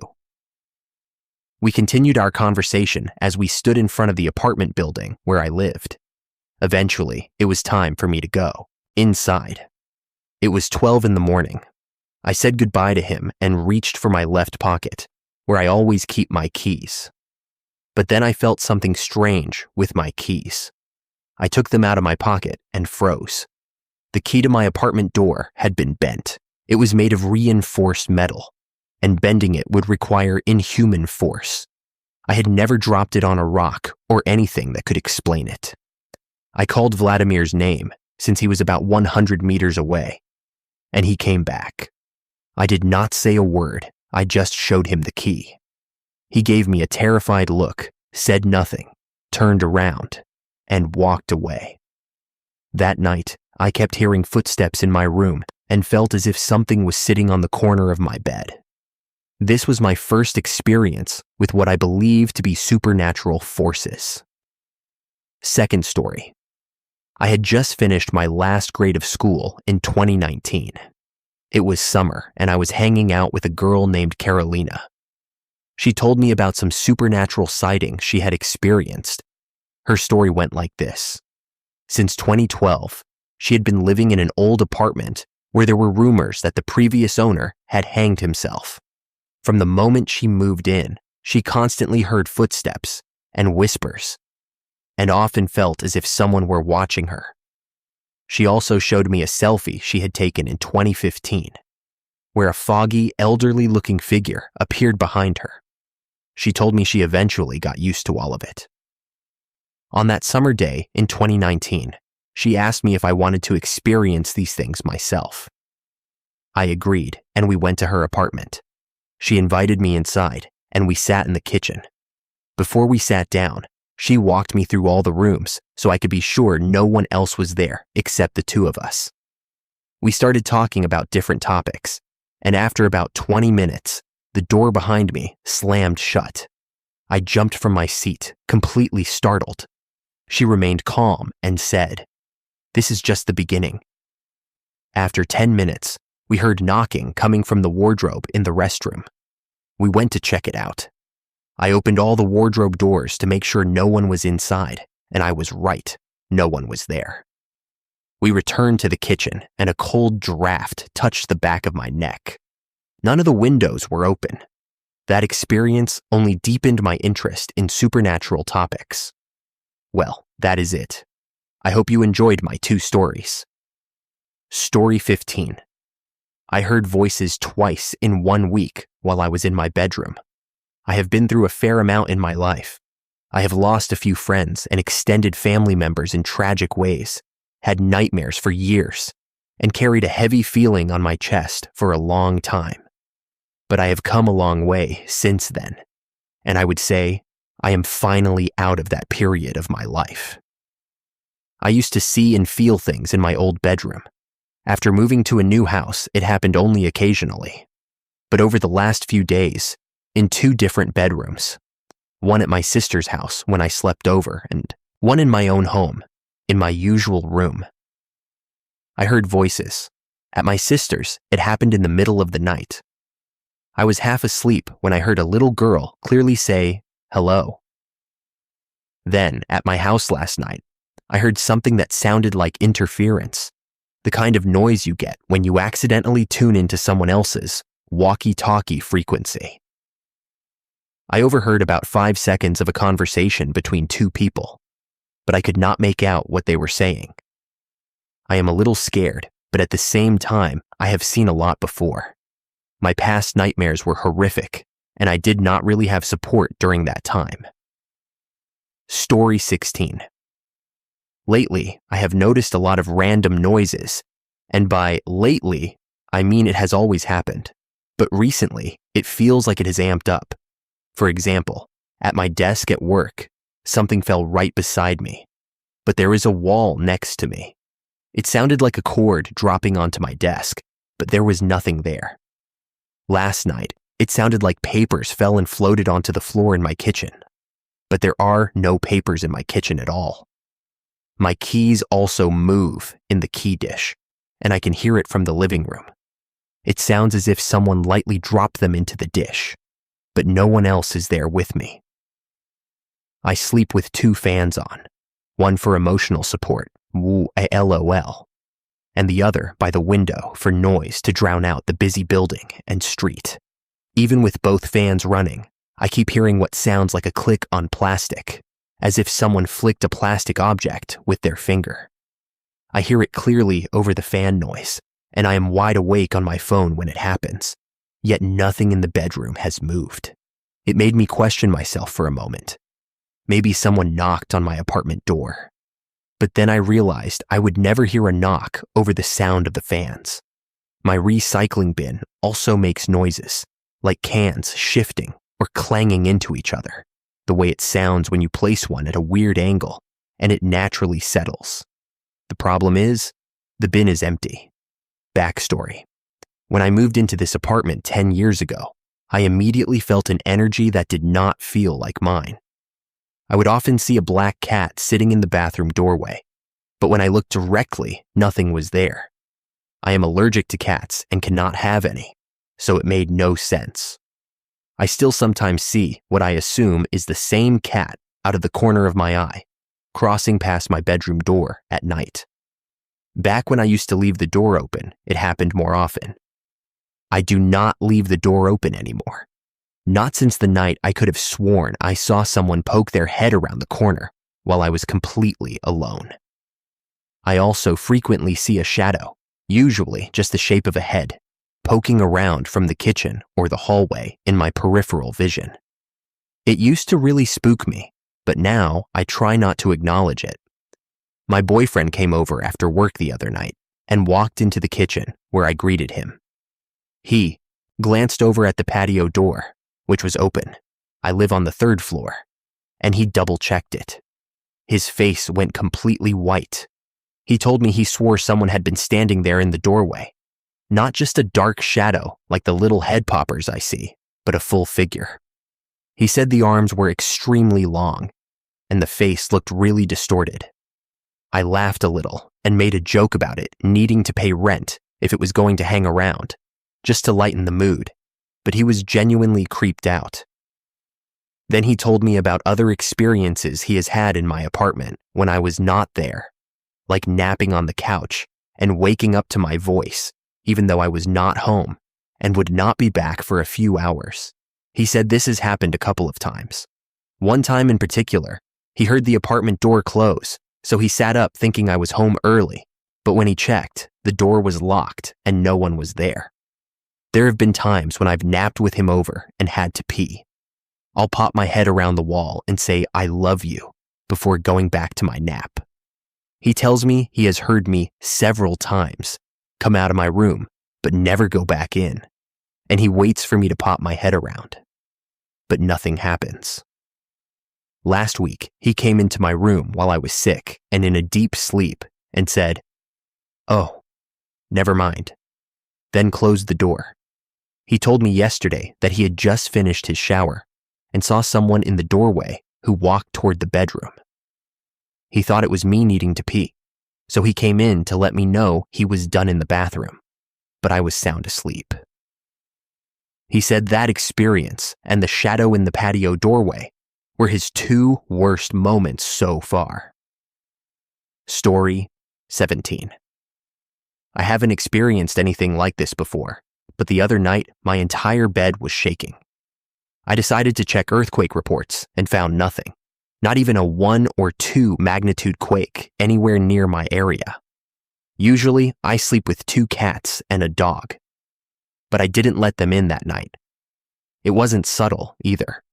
We continued our conversation as we stood in front of the apartment building where I lived. Eventually, it was time for me to go inside. It was 12 a.m. I said goodbye to him and reached for my left pocket, where I always keep my keys. But then I felt something strange with my keys. I took them out of my pocket and froze. The key to my apartment door had been bent. It was made of reinforced metal, and bending it would require inhuman force. I had never dropped it on a rock or anything that could explain it. I called Vladimir's name since he was about 100 meters away, and he came back. I did not say a word, I just showed him the key. He gave me a terrified look, said nothing, turned around, and walked away. That night, I kept hearing footsteps in my room and felt as if something was sitting on the corner of my bed. This was my first experience with what I believe to be supernatural forces. Second story. I had just finished my last grade of school in 2019. It was summer, and I was hanging out with a girl named Carolina. She told me about some supernatural sightings she had experienced. Her story went like this. Since 2012, she had been living in an old apartment where there were rumors that the previous owner had hanged himself. From the moment she moved in, she constantly heard footsteps and whispers, and often felt as if someone were watching her. She also showed me a selfie she had taken in 2015, where a foggy, elderly-looking figure appeared behind her. She told me she eventually got used to all of it. On that summer day in 2019, she asked me if I wanted to experience these things myself. I agreed, and we went to her apartment. She invited me inside, and we sat in the kitchen. Before we sat down, she walked me through all the rooms so I could be sure no one else was there except the two of us. We started talking about different topics, and after about 20 minutes, the door behind me slammed shut. I jumped from my seat, completely startled. She remained calm and said, "This is just the beginning." After 10 minutes, we heard knocking coming from the wardrobe in the restroom. We went to check it out. I opened all the wardrobe doors to make sure no one was inside, and I was right, no one was there. We returned to the kitchen, and a cold draft touched the back of my neck. None of the windows were open. That experience only deepened my interest in supernatural topics. Well, that is it. I hope you enjoyed my 2 stories. Story 15. I heard voices twice in 1 week while I was in my bedroom. I have been through a fair amount in my life. I have lost a few friends and extended family members in tragic ways, had nightmares for years, and carried a heavy feeling on my chest for a long time. But I have come a long way since then, and I would say I am finally out of that period of my life. I used to see and feel things in my old bedroom. After moving to a new house, it happened only occasionally. But over the last few days, in 2 different bedrooms, one at my sister's house when I slept over, and one in my own home, in my usual room. I heard voices. At my sister's, it happened in the middle of the night. I was half asleep when I heard a little girl clearly say, "Hello." Then, at my house last night, I heard something that sounded like interference, the kind of noise you get when you accidentally tune into someone else's walkie-talkie frequency. I overheard about 5 seconds of a conversation between 2 people, but I could not make out what they were saying. I am a little scared, but at the same time, I have seen a lot before. My past nightmares were horrific, and I did not really have support during that time. Story 16. Lately, I have noticed a lot of random noises, and by lately, I mean it has always happened, but recently, it feels like it has amped up. For example, at my desk at work, something fell right beside me, but there is a wall next to me. It sounded like a cord dropping onto my desk, but there was nothing there. Last night, it sounded like papers fell and floated onto the floor in my kitchen, but there are no papers in my kitchen at all. My keys also move in the key dish, and I can hear it from the living room. It sounds as if someone lightly dropped them into the dish, but no one else is there with me. I sleep with 2 fans on, one for emotional support, LOL, and the other by the window for noise to drown out the busy building and street. Even with both fans running, I keep hearing what sounds like a click on plastic, as if someone flicked a plastic object with their finger. I hear it clearly over the fan noise, and I am wide awake on my phone when it happens, yet nothing in the bedroom has moved. It made me question myself for a moment. Maybe someone knocked on my apartment door. But then I realized I would never hear a knock over the sound of the fans. My recycling bin also makes noises, like cans shifting or clanging into each other, the way it sounds when you place one at a weird angle and it naturally settles. The problem is, the bin is empty. Backstory. When I moved into this apartment 10 years ago, I immediately felt an energy that did not feel like mine. I would often see a black cat sitting in the bathroom doorway, but when I looked directly, nothing was there. I am allergic to cats and cannot have any, so it made no sense. I still sometimes see what I assume is the same cat out of the corner of my eye, crossing past my bedroom door at night. Back when I used to leave the door open, it happened more often. I do not leave the door open anymore. Not since the night I could have sworn I saw someone poke their head around the corner while I was completely alone. I also frequently see a shadow, usually just the shape of a head, poking around from the kitchen or the hallway in my peripheral vision. It used to really spook me, but now I try not to acknowledge it. My boyfriend came over after work the other night and walked into the kitchen where I greeted him. He glanced over at the patio door, which was open. I live on the 3rd floor, and he double-checked it. His face went completely white. He told me he swore someone had been standing there in the doorway. Not just a dark shadow like the little head poppers I see, but a full figure. He said the arms were extremely long, and the face looked really distorted. I laughed a little and made a joke about it needing to pay rent if it was going to hang around, just to lighten the mood, but he was genuinely creeped out. Then he told me about other experiences he has had in my apartment when I was not there, like napping on the couch and waking up to my voice, even though I was not home and would not be back for a few hours. He said this has happened a couple of times. One time in particular, he heard the apartment door close, so he sat up thinking I was home early, but when he checked, the door was locked and no one was there. There have been times when I've napped with him over and had to pee. I'll pop my head around the wall and say, "I love you," before going back to my nap. He tells me he has heard me several times come out of my room, but never go back in, and he waits for me to pop my head around. But nothing happens. Last week, he came into my room while I was sick and in a deep sleep and said, "Oh, never mind," then closed the door. He told me yesterday that he had just finished his shower and saw someone in the doorway who walked toward the bedroom. He thought it was me needing to pee, so he came in to let me know he was done in the bathroom, but I was sound asleep. He said that experience and the shadow in the patio doorway were his 2 worst moments so far. Story 17. I haven't experienced anything like this before, but the other night my entire bed was shaking. I decided to check earthquake reports and found nothing, not even a 1 or 2 magnitude quake anywhere near my area. Usually, I sleep with 2 cats and a dog, but I didn't let them in that night. It wasn't subtle either.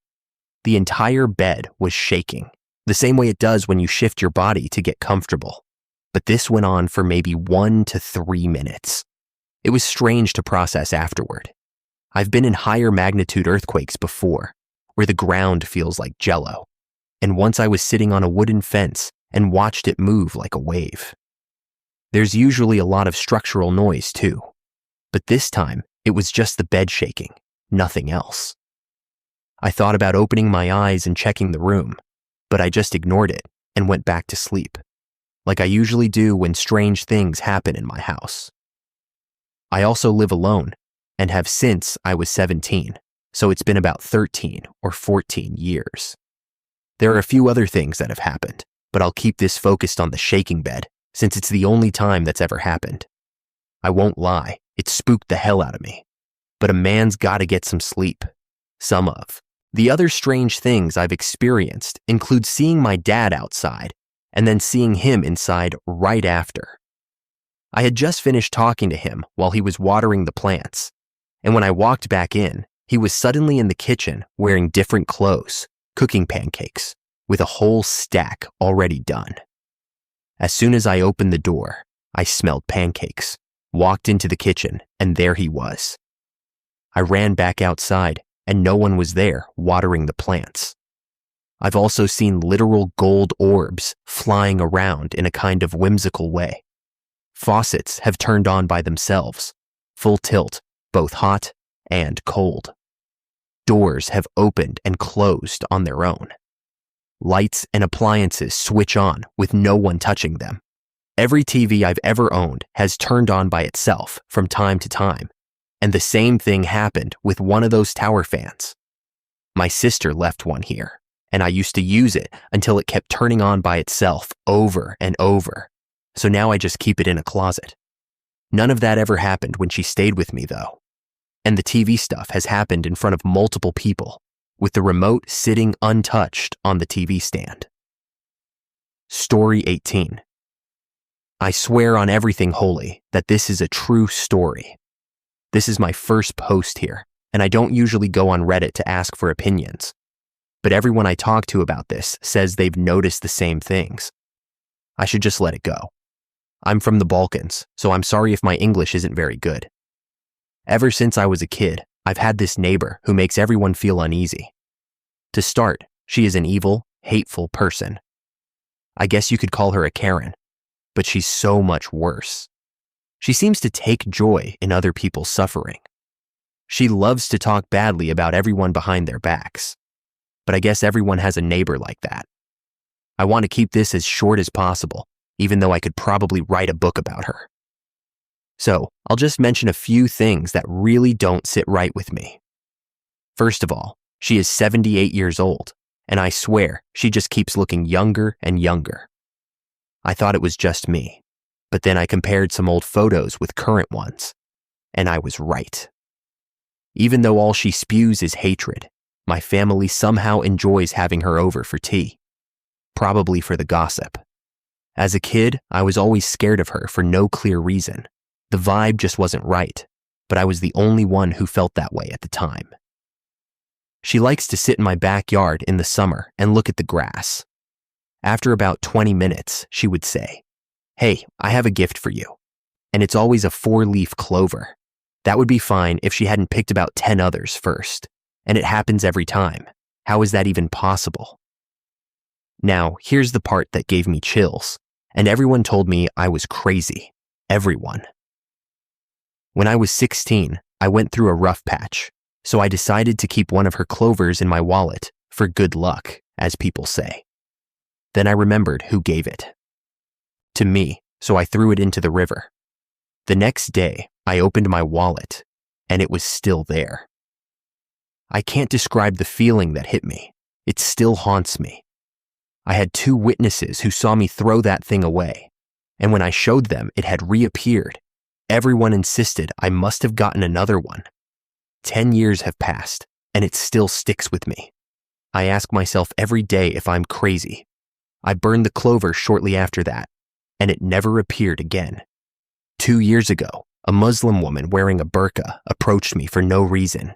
The entire bed was shaking, the same way it does when you shift your body to get comfortable. But this went on for maybe 1 to 3 minutes. It was strange to process afterward. I've been in higher magnitude earthquakes before, where the ground feels like jello, and once I was sitting on a wooden fence and watched it move like a wave. There's usually a lot of structural noise too, but this time it was just the bed shaking, nothing else. I thought about opening my eyes and checking the room, but I just ignored it and went back to sleep, like I usually do when strange things happen in my house. I also live alone and have since I was 17, so it's been about 13 or 14 years. There are a few other things that have happened, but I'll keep this focused on the shaking bed since it's the only time that's ever happened. I won't lie, it spooked the hell out of me, but a man's gotta get some sleep. Some of. The other strange things I've experienced include seeing my dad outside and then seeing him inside right after. I had just finished talking to him while he was watering the plants, and when I walked back in, he was suddenly in the kitchen wearing different clothes, cooking pancakes, with a whole stack already done. As soon as I opened the door, I smelled pancakes, walked into the kitchen, and there he was. I ran back outside, and no one was there watering the plants. I've also seen literal gold orbs flying around in a kind of whimsical way. Faucets have turned on by themselves, full tilt, both hot and cold. Doors have opened and closed on their own. Lights and appliances switch on with no one touching them. Every TV I've ever owned has turned on by itself from time to time, and the same thing happened with one of those tower fans. My sister left one here, and I used to use it until it kept turning on by itself over and over, so now I just keep it in a closet. None of that ever happened when she stayed with me, though. And the TV stuff has happened in front of multiple people, with the remote sitting untouched on the TV stand. Story 18. I swear on everything holy that this is a true story. This is my first post here, and I don't usually go on Reddit to ask for opinions. But everyone I talk to about this says they've noticed the same things. I should just let it go. I'm from the Balkans, so I'm sorry if my English isn't very good. Ever since I was a kid, I've had this neighbor who makes everyone feel uneasy. To start, she is an evil, hateful person. I guess you could call her a Karen, but she's so much worse. She seems to take joy in other people's suffering. She loves to talk badly about everyone behind their backs. But I guess everyone has a neighbor like that. I want to keep this as short as possible, even though I could probably write a book about her. So, I'll just mention a few things that really don't sit right with me. First of all, she is 78 years old, and I swear she just keeps looking younger and younger. I thought it was just me, but then I compared some old photos with current ones, and I was right. Even though all she spews is hatred, my family somehow enjoys having her over for tea, probably for the gossip. As a kid, I was always scared of her for no clear reason. The vibe just wasn't right, but I was the only one who felt that way at the time. She likes to sit in my backyard in the summer and look at the grass. After about 20 minutes, she would say, "Hey, I have a gift for you." And it's always a 4-leaf clover. That would be fine if she hadn't picked about 10 others first. And it happens every time. How is that even possible? Now, here's the part that gave me chills, and everyone told me I was crazy. Everyone. When I was 16, I went through a rough patch, so I decided to keep one of her clovers in my wallet for good luck, as people say. Then I remembered who gave it. To me, so I threw it into the river. The next day, I opened my wallet, and it was still there. I can't describe the feeling that hit me. It still haunts me. I had 2 witnesses who saw me throw that thing away, and when I showed them it had reappeared, everyone insisted I must have gotten another one. 10 years have passed, and it still sticks with me. I ask myself every day if I'm crazy. I burned the clover shortly after that, and it never appeared again. 2 years ago, a Muslim woman wearing a burqa approached me for no reason.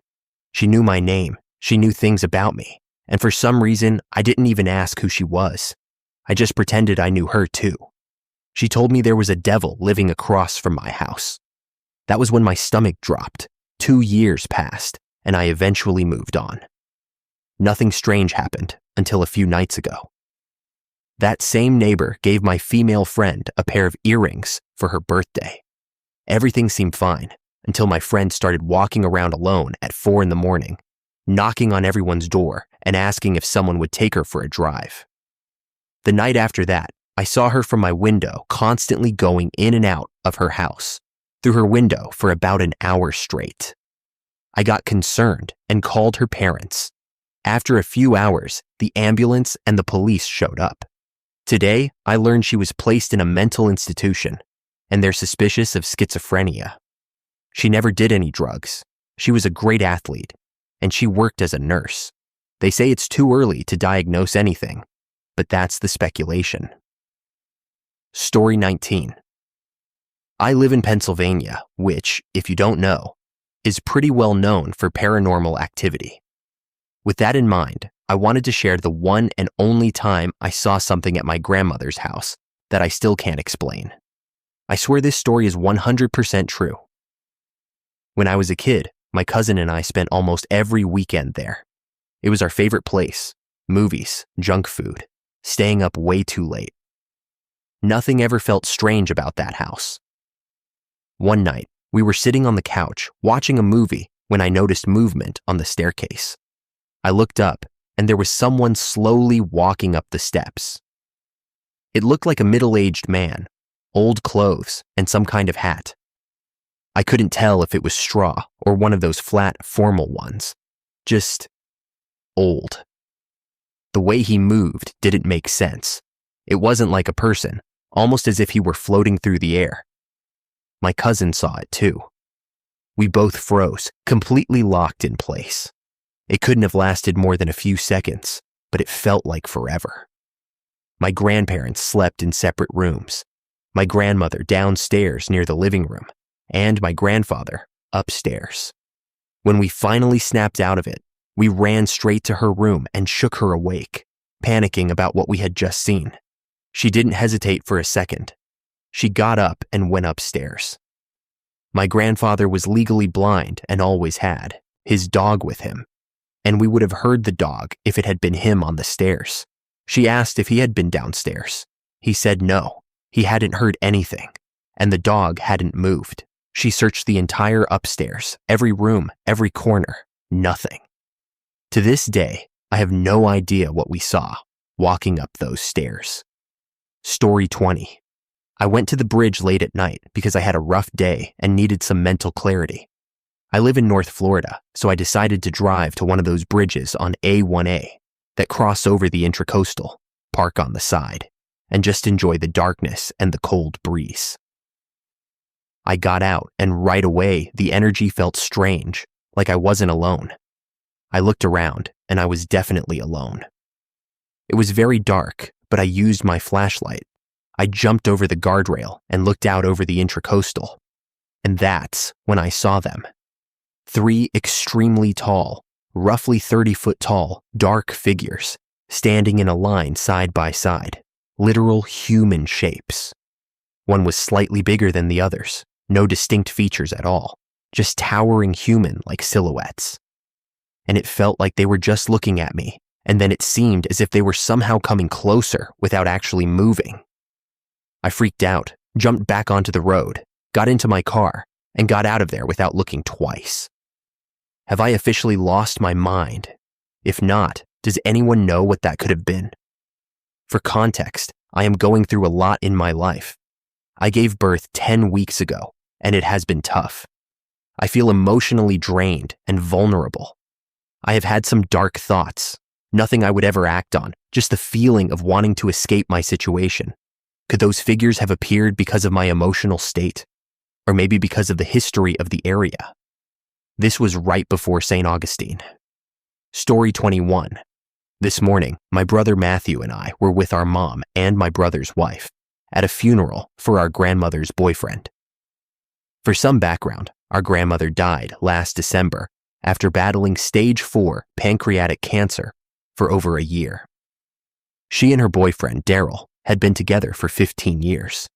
She knew my name, she knew things about me, and for some reason, I didn't even ask who she was. I just pretended I knew her too. She told me there was a devil living across from my house. That was when my stomach dropped. 2 years passed, and I eventually moved on. Nothing strange happened until a few nights ago. That same neighbor gave my female friend a pair of earrings for her birthday. Everything seemed fine until my friend started walking around alone at 4 a.m, knocking on everyone's door and asking if someone would take her for a drive. The night after that, I saw her from my window constantly going in and out of her house, through her window for about an hour straight. I got concerned and called her parents. After a few hours, the ambulance and the police showed up. Today, I learned she was placed in a mental institution, and they're suspicious of schizophrenia. She never did any drugs. She was a great athlete, and she worked as a nurse. They say it's too early to diagnose anything, but that's the speculation. Story 19. I live in Pennsylvania, which, if you don't know, is pretty well known for paranormal activity. With that in mind, I wanted to share the one and only time I saw something at my grandmother's house that I still can't explain. I swear this story is 100% true. When I was a kid, my cousin and I spent almost every weekend there. It was our favorite place: movies, junk food, staying up way too late. Nothing ever felt strange about that house. One night, we were sitting on the couch watching a movie when I noticed movement on the staircase. I looked up, and there was someone slowly walking up the steps. It looked like a middle-aged man, old clothes, and some kind of hat. I couldn't tell if it was straw or one of those flat, formal ones. Just old. The way he moved didn't make sense. It wasn't like a person, almost as if he were floating through the air. My cousin saw it too. We both froze, completely locked in place. It couldn't have lasted more than a few seconds, but it felt like forever. My grandparents slept in separate rooms. My grandmother downstairs near the living room, and my grandfather upstairs. When we finally snapped out of it, we ran straight to her room and shook her awake, panicking about what we had just seen. She didn't hesitate for a second. She got up and went upstairs. My grandfather was legally blind and always had his dog with him, and we would have heard the dog if it had been him on the stairs. She asked if he had been downstairs. He said no, he hadn't heard anything, and the dog hadn't moved. She searched the entire upstairs, every room, every corner, nothing. To this day, I have no idea what we saw walking up those stairs. Story 20. I went to the bridge late at night because I had a rough day and needed some mental clarity. I live in North Florida, so I decided to drive to one of those bridges on A1A that cross over the Intracoastal, park on the side, and just enjoy the darkness and the cold breeze. I got out, and right away, the energy felt strange, like I wasn't alone. I looked around, and I was definitely alone. It was very dark, but I used my flashlight. I jumped over the guardrail and looked out over the Intracoastal. And that's when I saw them. 3 extremely tall, roughly 30-foot tall, dark figures, standing in a line side by side, literal human shapes. One was slightly bigger than the others, no distinct features at all, just towering human-like silhouettes. And it felt like they were just looking at me, and then it seemed as if they were somehow coming closer without actually moving. I freaked out, jumped back onto the road, got into my car, and got out of there without looking twice. Have I officially lost my mind? If not, does anyone know what that could have been? For context, I am going through a lot in my life. I gave birth 10 weeks ago, and it has been tough. I feel emotionally drained and vulnerable. I have had some dark thoughts, nothing I would ever act on, just the feeling of wanting to escape my situation. Could those figures have appeared because of my emotional state? Or maybe because of the history of the area? This was right before St. Augustine. Story 21. This morning, my brother Matthew and I were with our mom and my brother's wife at a funeral for our grandmother's boyfriend. For some background, our grandmother died last December after battling stage 4 pancreatic cancer for over a year. She and her boyfriend, Daryl, had been together for 15 years.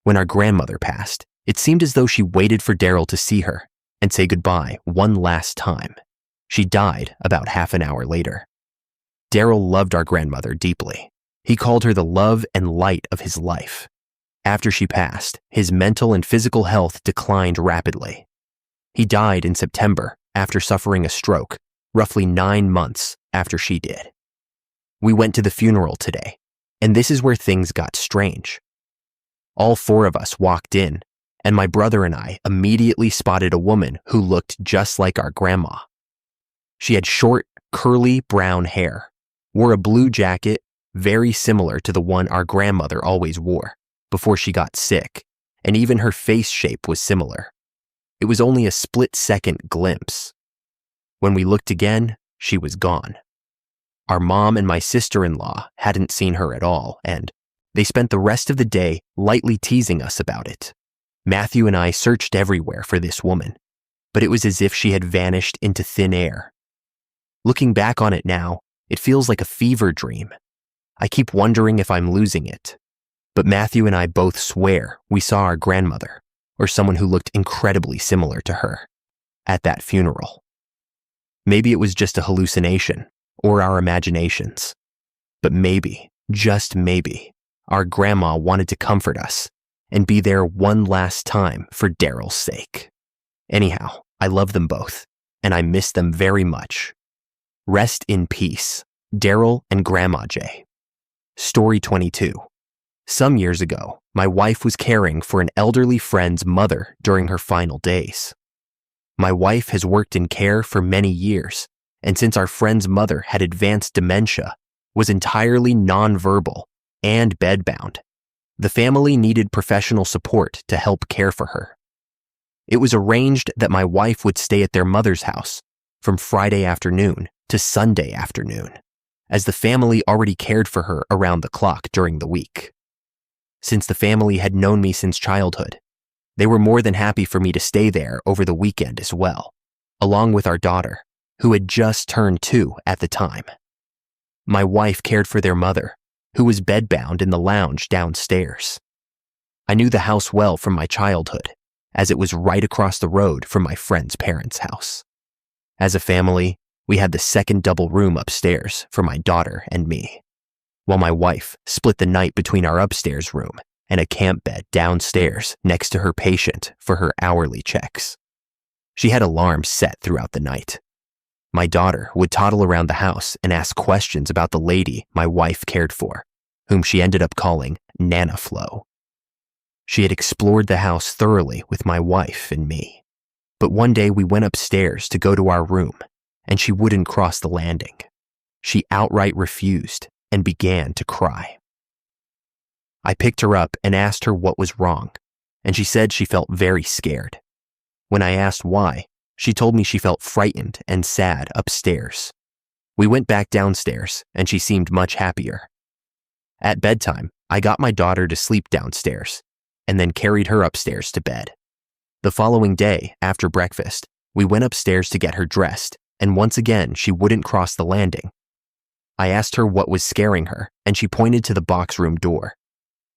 When our grandmother passed, it seemed as though she waited for Daryl to see her and say goodbye one last time. She died about half an hour later. Daryl loved our grandmother deeply. He called her the love and light of his life. After she passed, his mental and physical health declined rapidly. He died in September after suffering a stroke, roughly 9 months after she did. We went to the funeral today, and this is where things got strange. All 4 of us walked in, and my brother and I immediately spotted a woman who looked just like our grandma. She had short, curly brown hair, wore a blue jacket very similar to the one our grandmother always wore before she got sick, and even her face shape was similar. It was only a split-second glimpse. When we looked again, she was gone. Our mom and my sister-in-law hadn't seen her at all, and they spent the rest of the day lightly teasing us about it. Matthew and I searched everywhere for this woman, but it was as if she had vanished into thin air. Looking back on it now, it feels like a fever dream. I keep wondering if I'm losing it. But Matthew and I both swear we saw our grandmother, or someone who looked incredibly similar to her, at that funeral. Maybe it was just a hallucination, or our imaginations. But maybe, just maybe, our grandma wanted to comfort us and be there one last time for Daryl's sake. Anyhow, I love them both, and I miss them very much. Rest in peace, Daryl and Grandma J. Story 22. Some years ago, my wife was caring for an elderly friend's mother during her final days. My wife has worked in care for many years, and since our friend's mother had advanced dementia, was entirely nonverbal, and bedbound, the family needed professional support to help care for her. It was arranged that my wife would stay at their mother's house from Friday afternoon to Sunday afternoon, as the family already cared for her around the clock during the week. Since the family had known me since childhood, they were more than happy for me to stay there over the weekend as well, along with our daughter, who had just turned 2 at the time. My wife cared for their mother, who was bedbound in the lounge downstairs. I knew the house well from my childhood, as it was right across the road from my friend's parents' house. As a family, we had the second double room upstairs for my daughter and me, while my wife split the night between our upstairs room and a camp bed downstairs next to her patient for her hourly checks. She had alarms set throughout the night. My daughter would toddle around the house and ask questions about the lady my wife cared for, whom she ended up calling Nana Flo. She had explored the house thoroughly with my wife and me, but one day we went upstairs to go to our room, and she wouldn't cross the landing. She outright refused and began to cry. I picked her up and asked her what was wrong, and she said she felt very scared. When I asked why, she told me she felt frightened and sad upstairs. We went back downstairs, and she seemed much happier. At bedtime, I got my daughter to sleep downstairs, and then carried her upstairs to bed. The following day, after breakfast, we went upstairs to get her dressed, and once again she wouldn't cross the landing. I asked her what was scaring her, and she pointed to the box room door.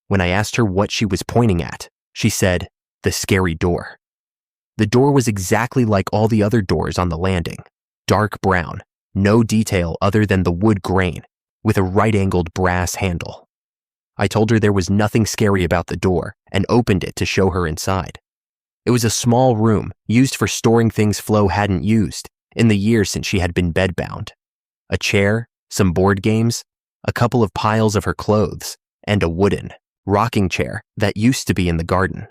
When I asked her what she was pointing at, she said, "The scary door." The door was exactly like all the other doors on the landing, dark brown, no detail other than the wood grain, with a right-angled brass handle. I told her there was nothing scary about the door and opened it to show her inside. It was a small room used for storing things Flo hadn't used in the years since she had been bedbound. A chair, some board games, a couple of piles of her clothes, and a wooden rocking chair that used to be in the garden.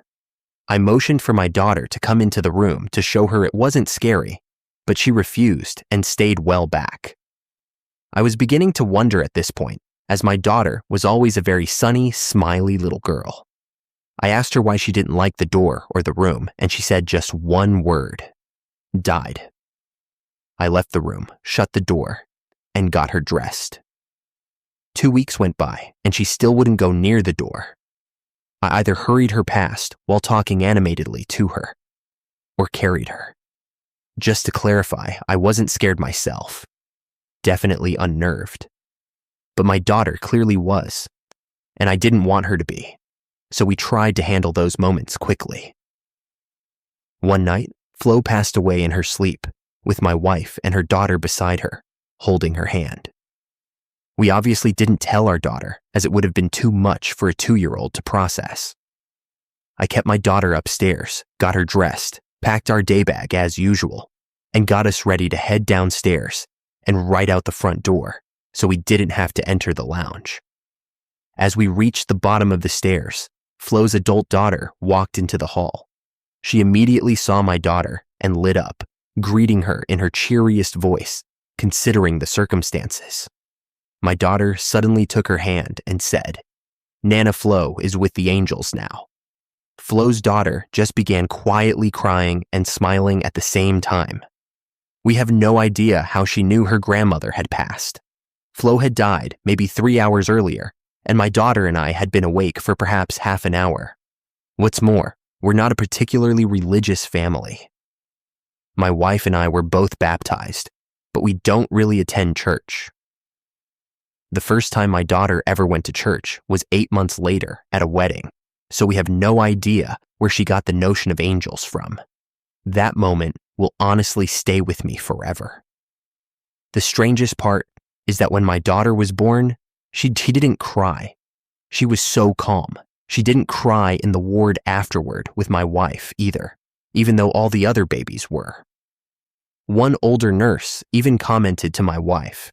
I motioned for my daughter to come into the room to show her it wasn't scary, but she refused and stayed well back. I was beginning to wonder at this point, as my daughter was always a very sunny, smiley little girl. I asked her why she didn't like the door or the room, and she said just one word: died. I left the room, shut the door, and got her dressed. 2 weeks went by, and she still wouldn't go near the door. I either hurried her past while talking animatedly to her, or carried her. Just to clarify, I wasn't scared myself, definitely unnerved. But my daughter clearly was, and I didn't want her to be, so we tried to handle those moments quickly. One night, Flo passed away in her sleep, with my wife and her daughter beside her, holding her hand. We obviously didn't tell our daughter, as it would have been too much for a 2-year-old to process. I kept my daughter upstairs, got her dressed, packed our day bag as usual, and got us ready to head downstairs and right out the front door, so we didn't have to enter the lounge. As we reached the bottom of the stairs, Flo's adult daughter walked into the hall. She immediately saw my daughter and lit up, greeting her in her cheeriest voice, considering the circumstances. My daughter suddenly took her hand and said, "Nana Flo is with the angels now." Flo's daughter just began quietly crying and smiling at the same time. We have no idea how she knew her grandmother had passed. Flo had died maybe 3 hours earlier, and my daughter and I had been awake for perhaps half an hour. What's more, we're not a particularly religious family. My wife and I were both baptized, but we don't really attend church. The first time my daughter ever went to church was 8 months later at a wedding, so we have no idea where she got the notion of angels from. That moment will honestly stay with me forever. The strangest part is that when my daughter was born, she didn't cry. She was so calm. She didn't cry in the ward afterward with my wife either, even though all the other babies were. One older nurse even commented to my wife,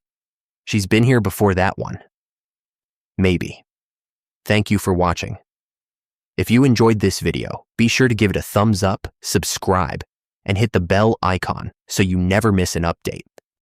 "She's been here before that one." Maybe. Thank you for watching. If you enjoyed this video, be sure to give it a thumbs up, subscribe, and hit the bell icon so you never miss an update.